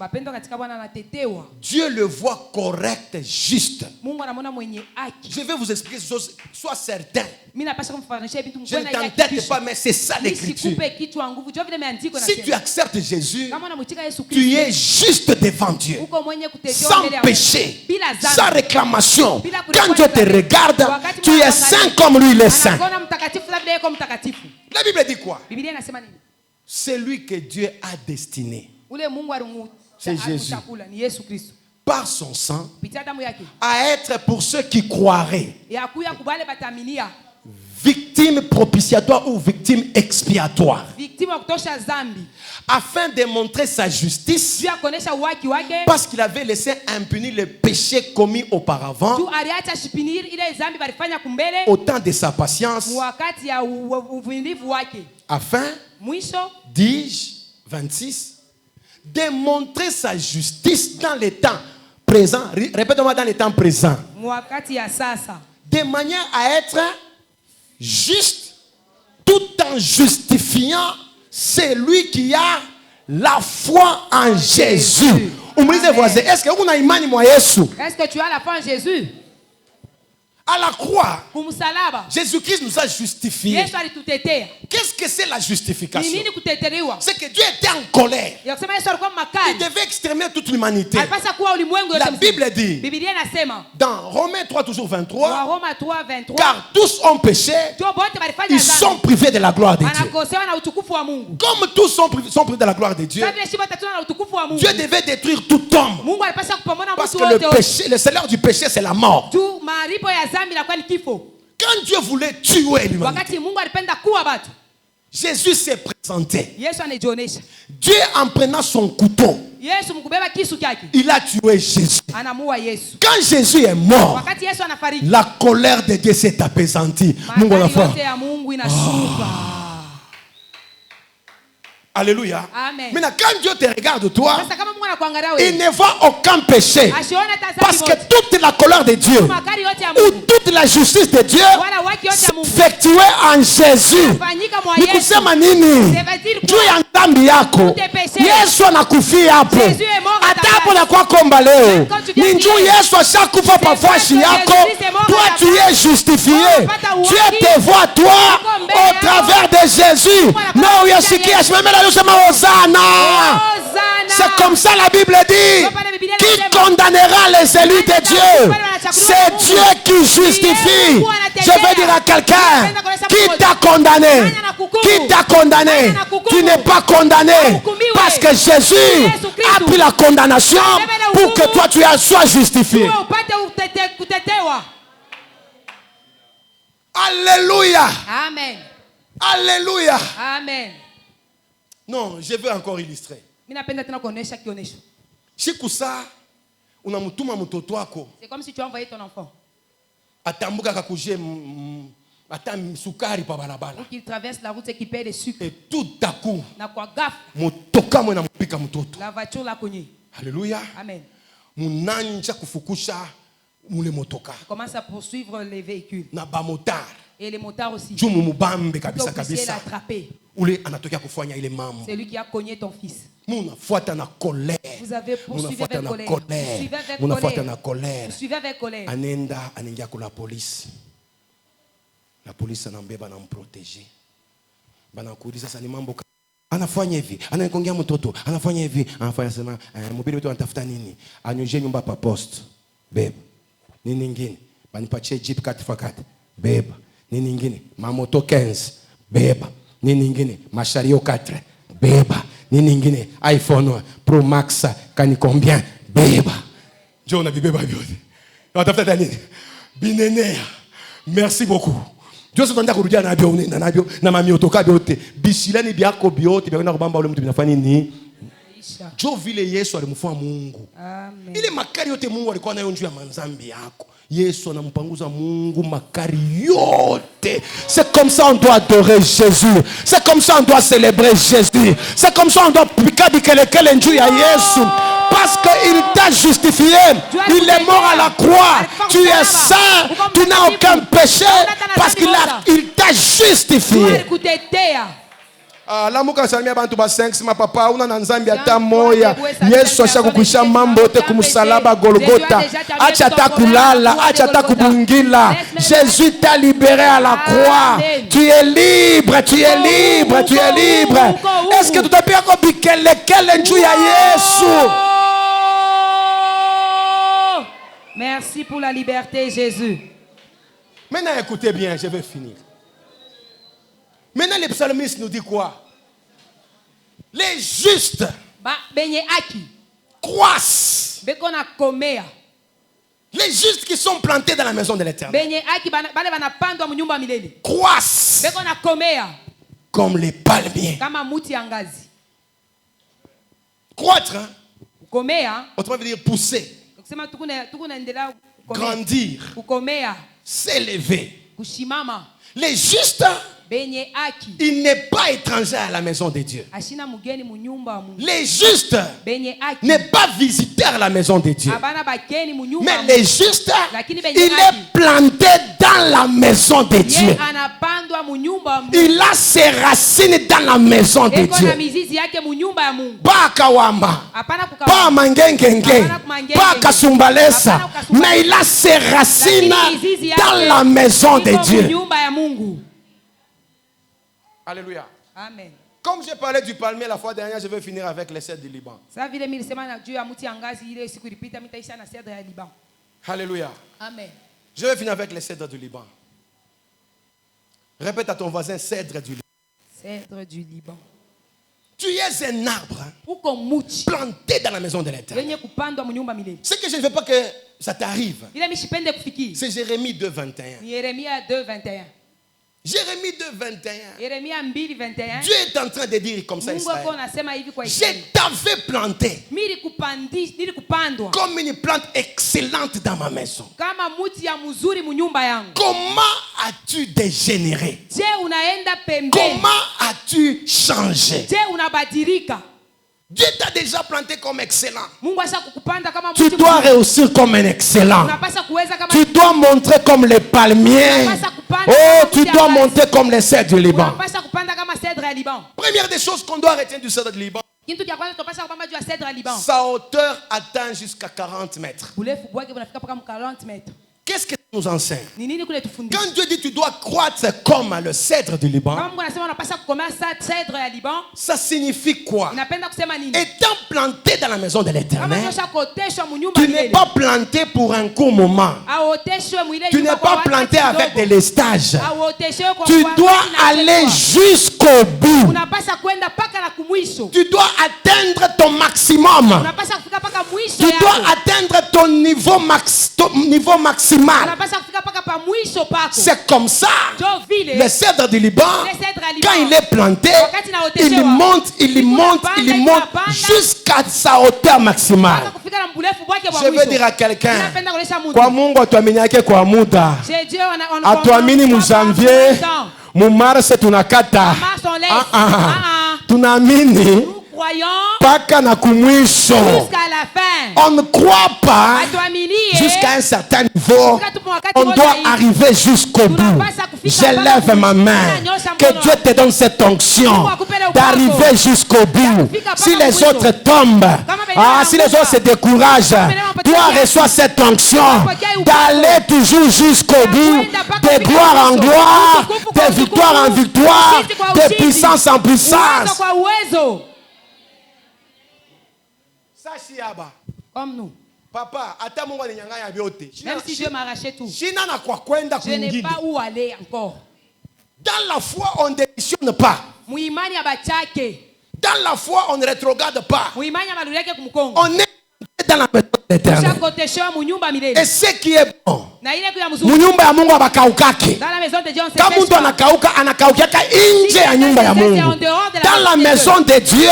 Dieu le voit correct, juste. Je vais vous expliquer ces choses, sois certain. Je ne t'entête pas, mais c'est ça l'écriture. Si tu acceptes Jésus, tu es juste devant Dieu, sans péché, sans réclamation. Quand Dieu te regarde, tu es saint comme lui, il est saint. La Bible dit quoi? C'est lui que Dieu a destiné. C'est Jésus. Par son sang, à être pour ceux qui croiraient victime propitiatoire ou victime expiatoire, afin de montrer sa justice, parce qu'il avait laissé impuni les péchés commis auparavant, au temps de sa patience, afin, dis-je, 26, de montrer sa justice dans les temps présents. Répète-moi, dans les temps présents, de manière à être juste, tout en justifiant celui qui a la foi en Jésus. Est-ce que tu as la foi en Jésus? À la croix, Jésus-Christ nous a justifiés. Qu'est-ce que c'est la justification? C'est que Dieu était en colère. Il devait exterminer toute l'humanité. La Bible dit, dans Romains 3, toujours 23, car tous ont péché, ils sont privés de la gloire de Dieu. Comme tous sont privés de la gloire de Dieu, Dieu devait détruire tout homme. Parce que le péché, le salaire du péché, c'est la mort. Quand Dieu voulait tuer l'humanité, Jésus s'est présenté. Dieu, en prenant son couteau, il a tué Jésus. Quand Jésus est mort, la colère de Dieu s'est apaisantie. Alléluia. Amen. Maintenant, quand Dieu te regarde, toi, il ne voit aucun péché. Parce que toute la colère de Dieu, ou toute la justice de Dieu, s'effectuait en Jésus. Nikusema nini? Juu ya dhambi yako, Yesu anakufia hapo. Hata hapo na kwako leo, ni juu Yesu ashakufa kwa fashi yako. Toi, tu es justifié. Dieu te voit, toi, au travers de Jésus. Non, yasikia, je me mets là. C'est comme ça la Bible dit. Qui condamnera les élus de Dieu? C'est Dieu qui justifie. Je veux dire à quelqu'un, qui t'a condamné? Qui t'a condamné? Tu n'es pas condamné. Parce que Jésus a pris la condamnation pour que toi tu sois justifié. Alléluia. Amen. Alléluia. Amen. Non, je veux encore illustrer. C'est comme si tu envoyais ton enfant. Pour qu'il traverse la route et qu'il paye les sucres. Et tout à coup, la voiture l'a cogné. Alléluia. Amen. Il commence à poursuivre les véhicules. Et les motards aussi. Pour l'a attrapé. C'est lui qui a cogné ton fils. Vous avez poursuivi avec colère. Vous suivez avec colère. La police. La police anambeba na mprotéger. Banakuuliza sasa ni mambo anafanya hivi, anakongea mtoto, anafanya hivi, anafanya sema mobile wetu anatafuta nini? Anyonje nyumba pa post. Beba. Nini nyingine? Banipatie Jeep 4x4. Beba. Nini nyingine? Mamoto 15. Beba. Nini nyingine? Mashario 4. Beba. Nini nyingine? iPhone Pro Max kani combien? Beba. Jona bibeba biote. Anatafuta nini? Binenea. Merci beaucoup. Dieu s'entendait kurudia na bio na nabio na mamiotoka biote. Bishilani biako biote bia kubamba ule mtu binafanya nini? Jo vile Yesu alimfua Mungu. Amen. Ile makari yote Mungu alikuwa nayo juu ya manzambi yako. Yesu anampanguza Mungu makari yote. C'est comme ça on doit adorer Jésus. C'est comme ça on doit célébrer Jésus. C'est comme ça on doit piquer lequel juu ya Yesu. Parce qu'il t'a justifié. Il est mort à la croix. Tu es saint. Tu n'as aucun péché. Parce qu'il t'a justifié. Lamuka salimia bantu ba 5 ma papa una na nzambi ata moya. Yesu ashakukwisha mambo yote kumsalaba Golgotha. Acha takulala, acha takubungila. Jésus t'a libéré à la croix. Tu es libre, tu es libre, tu es libre. Est-ce que tu t'as bien compris lequel njou ya Yesu? Merci pour la liberté, Jésus. Maintenant, écoutez bien, je vais finir. Maintenant, le psalmiste nous dit quoi? Les justes croissent. Les justes qui sont plantés dans la maison de l'Éternel croissent comme les palmiers. Croître, autrement veut dire pousser, grandir, s'élever. Les justes il n'est pas étranger à la maison de Dieu. Les justes n'est pas visiteur à la maison de Dieu. Mais les justes, il est planté dans la maison de Dieu. Il a ses racines dans la maison de Dieu. Pas Kawamba, pas Mangengenge, pas Kasumbalesa, mais il a ses racines dans la maison de Dieu. Alléluia. Amen. Comme j'ai parlé du palmier la fois dernière, je vais finir avec les cèdres du Liban. Alléluia. Amen. Je vais finir avec les cèdres du Liban. Répète à ton voisin, cèdre du Liban. Cèdre du Liban. Tu es un arbre planté dans la maison de l'Éternel. Ce que je ne veux pas que ça t'arrive, c'est Jérémie 2:21. Jérémie 2:21. Dieu est en train de dire comme ça, Israël. Je t'avais planté comme une plante excellente dans ma maison. Comment as-tu dégénéré? Comment as-tu changé? Dieu t'a déjà planté comme excellent. Tu dois réussir comme un excellent. Tu dois montrer comme les palmiers. Oh, tu dois monter comme les cèdres du Liban. Première des choses qu'on doit retenir du cèdre du Liban, sa hauteur atteint jusqu'à 40 mètres. Qu'est-ce que ça nous enseigne? Quand Dieu dit tu dois croître comme le cèdre du Liban, ça signifie quoi? Étant planté dans la maison de l'Éternel, tu n'es pas planté pour un court moment. Tu n'es pas planté avec des lestages. Tu dois aller jusqu'au bout. Tu dois atteindre ton maximum. Tu dois atteindre ton niveau maximal. C'est comme ça. Le cèdre du Liban, quand il est planté, il monte jusqu'à sa hauteur maximale. Je veux dire à quelqu'un, kwa Mungu atuaminiake kwa muda, atuamini mu janvier, mu mars tunakata, tunamini paka na kumwisho. On ne croit pas jusqu'à un certain niveau. On doit arriver jusqu'au bout. J'élève ma main. Que Dieu te donne cette onction d'arriver jusqu'au bout. Si les autres tombent, si les autres se découragent, toi reçois cette onction d'aller toujours jusqu'au bout, de gloire en gloire, de victoire en victoire, de puissance en puissance. Comme nous. Papa, même si Dieu m'a arraché tout, je n'ai pas où aller encore. Dans la foi, on ne démissionne pas. Dans la foi, on ne rétrograde pas. On est dans la maison de l'Éternel. Et ce qui est bon, dans la maison de Dieu,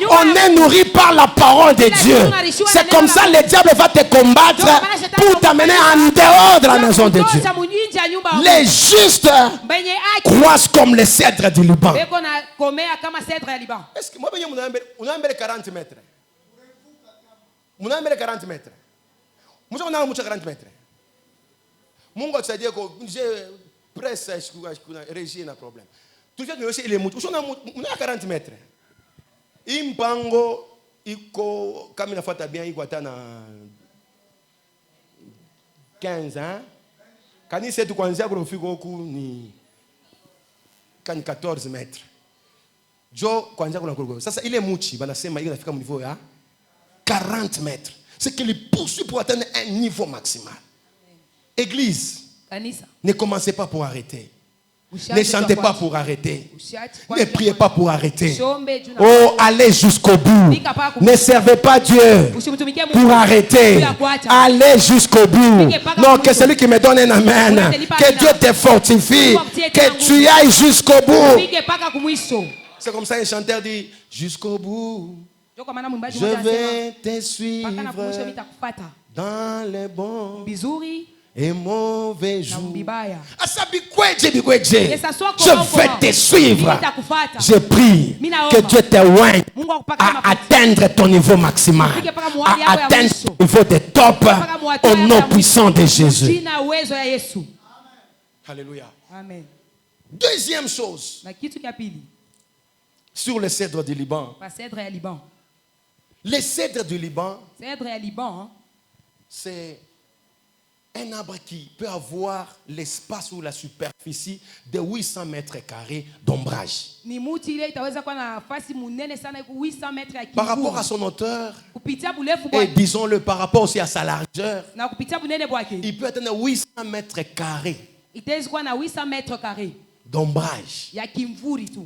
on est nourri par la parole de Dieu. C'est comme ça le diable va te combattre pour t'amener en dehors de la maison de Dieu. Les justes croissent comme les cèdres du Liban. Est-ce que moi, on a 40 mètres? On a 40 mètres. Moi, on a 40 mètres. Mungu atusaidie kwa nje pressa kuna regie na problem. Tujue tunyoshe ile mtu. Una 40 metre. Hii mpango iko kama inafuata bien iko hata na 15 ans. Kanisa yetu kuanzia kufika huku ni 14 metre. Jo kuanzia kuna kurugwa. Sasa ile mchi banasema ile inafika niveau ya 40 mètres. C'est qu'il poursuit pour atteindre un niveau maximal. Église, ne commencez pas pour arrêter. Ne chantez pas pour arrêter. Ne priez pas pour arrêter. Oh, allez jusqu'au bout. Ne servez pas Dieu pour arrêter. Allez jusqu'au bout. Non, que celui qui me donne un amen. Que Dieu te fortifie. Que tu ailles jusqu'au bout. C'est comme ça un chanteur dit, jusqu'au bout. Je vais te suivre dans les bons et mauvais jour. Je vais te suivre. Je prie que Dieu t'éloigne à atteindre ton niveau maximal, à atteindre ton niveau de top au nom puissant de Jésus. Alléluia. Amen. Deuxième chose, sur le cèdre du Liban. Le cèdre du Liban, c'est un arbre qui peut avoir l'espace ou la superficie de 800 mètres carrés d'ombrage. Par rapport à son hauteur, et disons-le par rapport aussi à sa largeur, il peut atteindre 800 mètres carrés d'ombrage.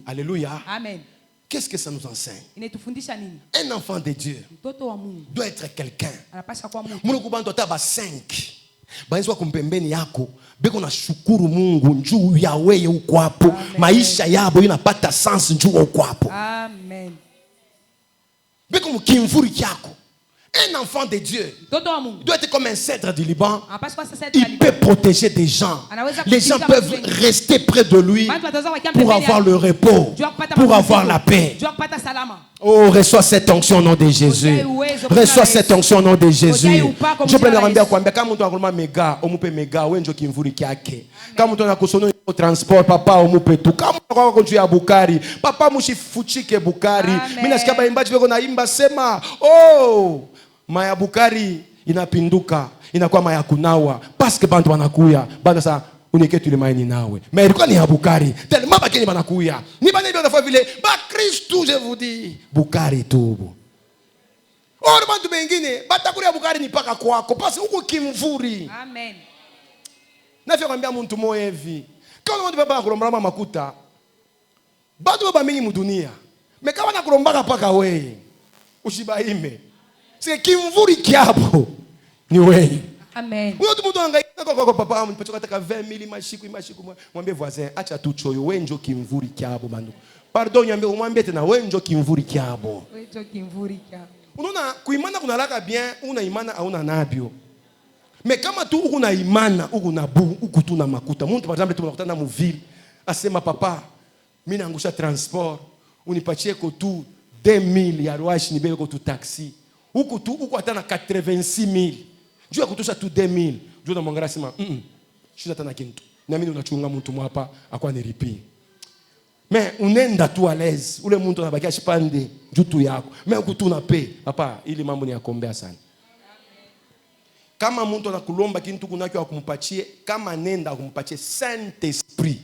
Alléluia. Amen. Qu'est-ce que ça nous enseigne? Un enfant de Dieu doit être quelqu'un. Baizwa kumpembeni yako beko na shukuru Mungu njuu ya wewe uko hapo, maisha yabo inapata sense njuu uko hapo. Amen. Beko mkimvuri kyako. Un enfant de Dieu doit être comme un cèdre du Liban. Il peut protéger des gens. Les gens peuvent rester près de lui pour avoir le repos, pour avoir la paix. Oh, reçois cette onction au nom de Jésus. Reçois cette onction au nom de Jésus. Je peux leur dire quoi? Quand on a méga, on peut méga, on peut kimvuri kyake. Quand on a kusono transport, papa on peut tout. Quand on a continué à Bukari, papa mushi fuchike Bukari. Mina sikia baimbaji beko naimba sema, oh, maya Bukari inapinduka, inakuwa maya kunawa. Parce que bantu wanakuya, banda sa uniketu ile maini nawe. Mais ilikuwa ni ya Bukari. Tellement bakeni banakuya. Ni bana ndio nafaa vile ba Kristo je vous dis. Bukari tu. Ora bantu bengine batakuria Bukari ni paka kwako parce uko kimvuri. Amen. Nafia kwambia muntu moyo hivi. Kama watu baba kulomba makuta. Bado baba mingi mudunia. Mais kama nakulombaka paka wewe. Ushibaime. C'est kimvuri kiapo ni wewe. Amen. Unaona mtu anahangaika kwa papa mpetoka taka 20,000 mashiku mwambie voisin acha tu choyo wewe njo kimvuri kiabo bandu. Pardon nyambie umwambie tena wewe njo kimvuri kiabo. Wewe njo kimvuri kiabo. Unaona kuimana kunalaka bien una imana hauna nabio. Mais kama tu uko na imana uko na bu uko tu na makuta. Mtu par exemple tu unakutana mu ville asema papa mimi naangusha transport unipatie ko tu 2,000 ya ruashi nibebe ko tu taxi. Uko tu uko atana 86,000. Jua kutosha tu 2,000. Jua na mwangara sema shida tana kintu. Na mimi unachunga mtu mwapa akwa nilipi. Mais unenda tu à l'aise. Ule mtu anabaki ashipande jutu yako. Mais ukutu na pay. Papa, ili mambo ni ya kuombea sana. Kama mtu anakulomba kintu kunakyo akumpatie, kama nenda akumpatie Saint-Esprit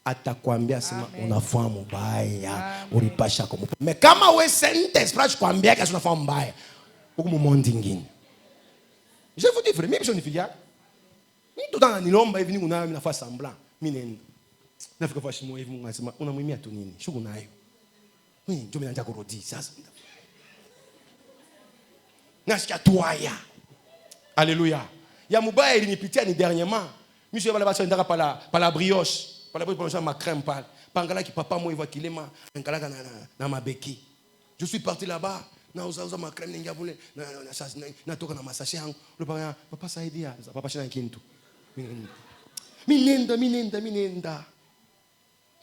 atakwambia sema unafanya mbaya, ulipasha kumpa. Mais kama we Saint-Esprit akwambia kasi unafanya mbaya, uko mu monde ngine. Je vous dis frère, mimi je ne fille. Mimi tout dans nilomba hivi ningu nayo nafanya semblant. Mimi nenda. Nafika fashi mo hivi Mungu anasema unamwimia tu nini? Shuku nayo. Mimi ndio mnaanza kurudi sasa. Nasikia tuaya. Alléluia. Ya mubaya ilinipitia ni dernièrement. Mimi je vais là-bas ndaka pa la brioche. Pa la brioche pour ma crème pâle. Pangala ki papa mo iva kilema, ngalaka na mabeki. Je suis parti là-bas. Na uza ma crème ngabule na toka na masashi yangu. Le papa saidia. Papa shina kintu. Minenda.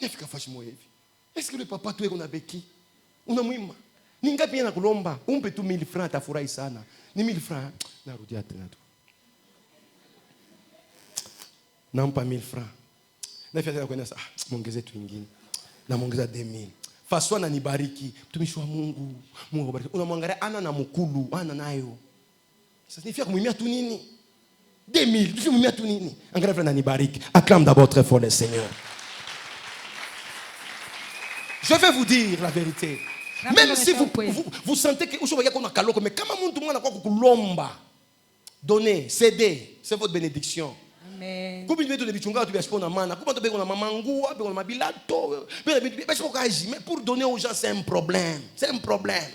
Nafika fashi mo hivi. Est-ce que le papa tu eko na beki? Unamwima. Ni ngapi yana kulomba? Umpe tu 1,000 francs atafurahi sana. Ni 1,000 francs. Narudia tena tu. Nampa 1,000 francs. Nafika tena kwenda sasa. Muongeze tu ingine. Na muongeza 2,000. Faswa na nibariki. Mtumishi wa Mungu. Mungu abariki. Unamwangalia ana na mkulu, ana nayo. Sasa nifia kumwimia tu nini? 2,000. Tu kumwimia tu nini? Angalia na nibariki. Acclame d'abord très fort le Seigneur. Je vais vous dire la vérité. Même si vous sentez que mais quand tout le monde a kulomba, donnez, cédez, c'est votre bénédiction. Amen. Mais pour donner aux gens, c'est un problème. C'est un problème.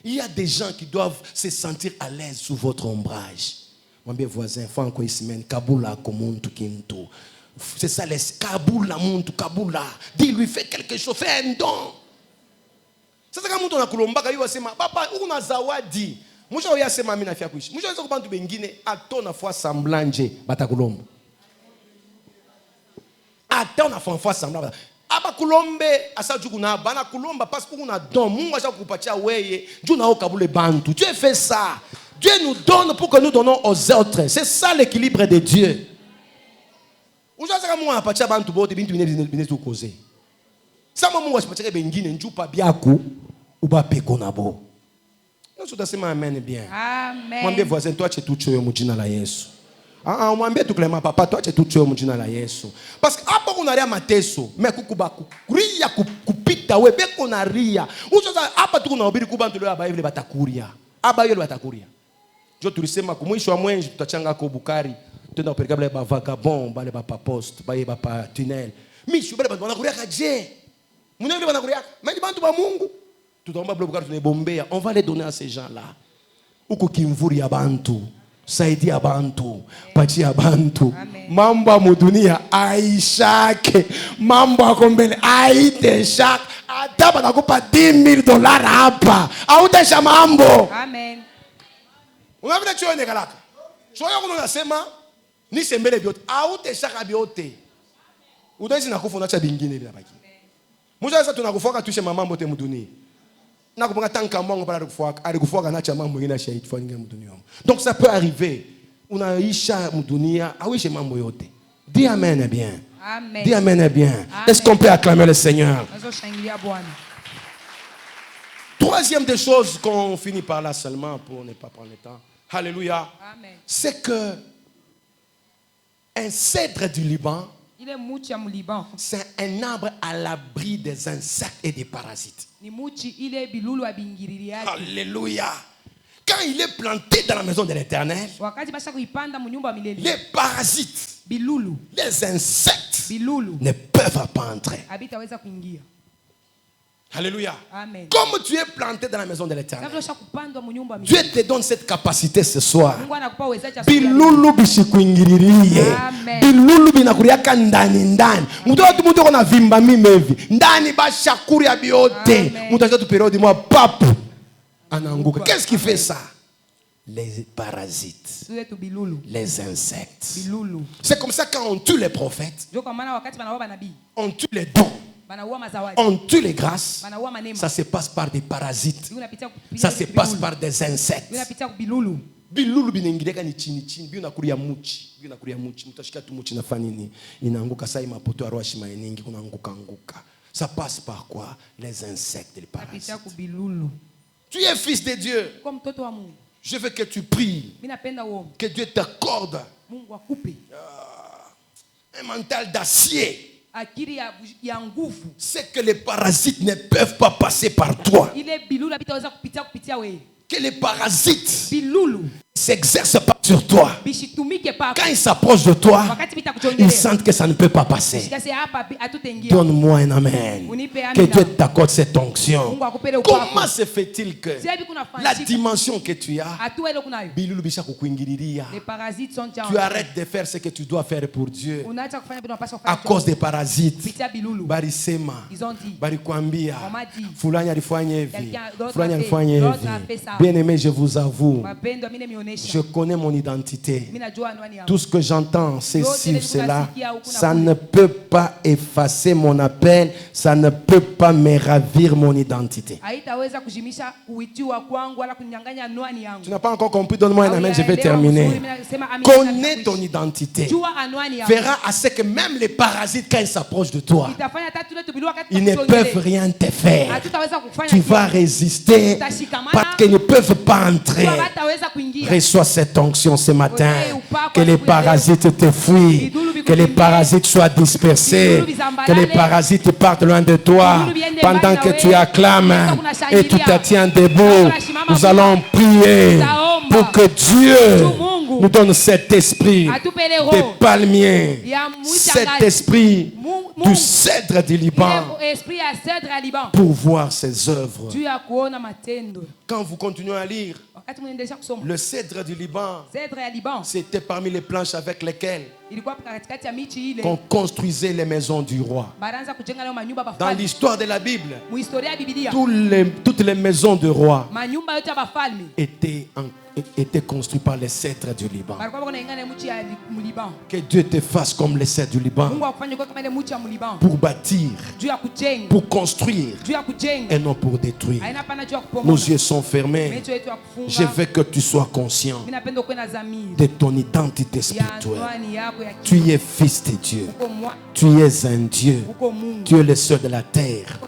Il y a des gens qui doivent se sentir à l'aise sous votre ombrage. Mon bien voisin, Franco Ismen, Kabula, Komuntu Kinto. C'est ça, les Kabula, Muntu, Kabula. Dis-lui, fais quelque chose, fais un don. Sasa kama mtu anakulomba kaiwa sema papa una zawadi Mujo ya sema mimi na fia kuishi. Mujo nzo kubantu bengine atona fois semblanje batakulomba. Atona fois semblant. Aba kulombe asaju kuna bana kulomba parce que kuna don Mungu acha kukupatia weye njoo nao kabule bantu. Dieu fait ça. Dieu nous donne pour que nous donnons aux autres. C'est ça l'équilibre de Dieu. Ujaza kama Mungu anapatia bantu bote bintu bine tu causer. Sama Mungu asipatie bengine njoo pa biaku uba peko nabo. Nous tutasema amen bien. Amen. Mwambie voisin toi tu tucho yo mujina la Yesu. Mwambie tu Clément papa toi tu tucho yo mujina la Yesu. Parce que hapo kuna ria mateso, mais kukuba kuria kupita we beko na ria. Ujaza hapa tu kuna ubiri kubantu leo aba ile batakuria. Aba ile batakuria. Jo tulisema kumwisho wa mwenji tutachanga ko Bukari. Tenda kupeleka bale ba vagabond, bale ba poste, bale ba tunnel. Mishu bale bantu banakuria kaje. Munene banakuria. Mais bantu ba Mungu. On va les donner à ces gens-là. Uko kimvuri ya bantu, saidi ya bantu, pachi ya bantu. Mambo ya mudunia aishake, mambo ya kombele aite shak. Ata banakupa $10,000 hapa, hautesha mambo. Amen. Unavile chuo nekalaka. Chuo yako unasema ni sembele biote, hautesha kabiote. Udaizi nakufa unacha bingine bila baki. Muja sasa tunakufoka tushe mambo te mudunia. Donc ça peut arriver. Dis amen bien. Amen. Dis amen bien. Est-ce qu'on peut acclamer le Seigneur? Troisième des choses qu'on finit par là seulement pour ne pas prendre le temps. Alléluia. C'est que un cèdre du Liban, c'est un arbre à l'abri des insectes et des parasites. Alléluia. Quand il est planté dans la maison de l'Éternel, les parasites, les insectes ne peuvent pas entrer. Alléluia. Amen. Comme tu es planté dans la maison de l'Éternel, Dieu te donne cette capacité ce soir. Bilulu bishikuingiririe. Bilulu binakuriaka ndani ndani. Mtoto mtu kona vimba mimevi. Ndani ba shakuri ya biote. Mtoto tu periode moi papu ananguka. Qu'est-ce qui fait ça? Les parasites. Les insectes. C'est comme ça quand on tue les prophètes. On tue les dons. On tue les grâces. Ça se passe par des parasites. Ça se passe par des insectes. Bilulu binengireka ni chini chini. Binakuria muchi. Binakuria muchi. Mutashika tu muchi nafanya nini? Inaanguka sai mapoto ya roshi mainingi kunaanguka anguka. Ça passe par quoi? Les insectes et les parasites. Tu es fils de Dieu. Je veux que tu pries. Que Dieu t'accorde un mental d'acier. C'est que les parasites ne peuvent pas passer par toi. Que les parasites s'exercent pas sur toi. Quand ils s'approchent de toi, ils sentent que ça ne peut pas passer. Donne-moi un amen. Que Dieu t'accorde cette onction. Comment se fait-il que la dimension que tu as, tu arrêtes de faire ce que tu dois faire pour Dieu à cause des parasites? Barisema, barikwambia, fulani alifanya hivi, fulani alifanya hivi. Bien-aimé, je vous avoue, je connais mon identité. Tout ce que j'entends, c'est ci, cela. Ça ne peut pas effacer mon appel. Ça ne peut pas me ravir mon identité. Tu n'as pas encore compris? Donne-moi un amen, je vais terminer. Connais ton identité. Verra à ce que même les parasites, quand ils s'approchent de toi, ils ne peuvent rien te faire. Tu vas résister parce qu'ils ne peuvent pas entrer. Reçois cette onction ce matin. Que les parasites te fuient. Que les parasites soient dispersés. Que les parasites partent loin de toi. Pendant que tu acclames et tu te tiens debout, nous allons prier pour que Dieu nous donne cet esprit de palmier, cet esprit du cèdre du Liban pour voir ses œuvres. Quand vous continuez à lire, le cèdre du Liban, c'était parmi les planches avec lesquelles qu'on construisait les maisons du roi. Dans l'histoire de la Bible, toutes les maisons de roi étaient construites par les cèdres du Liban. Que Dieu te fasse comme les cèdres du Liban, pour bâtir, pour construire et non pour détruire. Nos yeux sont fermés. Je veux que tu sois conscient de ton identité spirituelle. Tu es fils de Dieu. Tu es un Dieu. Tu es le seul de la terre.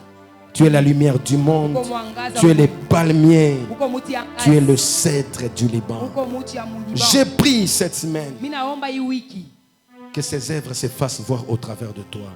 Tu es la lumière du monde. Tu es le palmier. Tu es le cèdre du Liban. J'ai pris cette semaine que ces œuvres se fassent voir au travers de toi.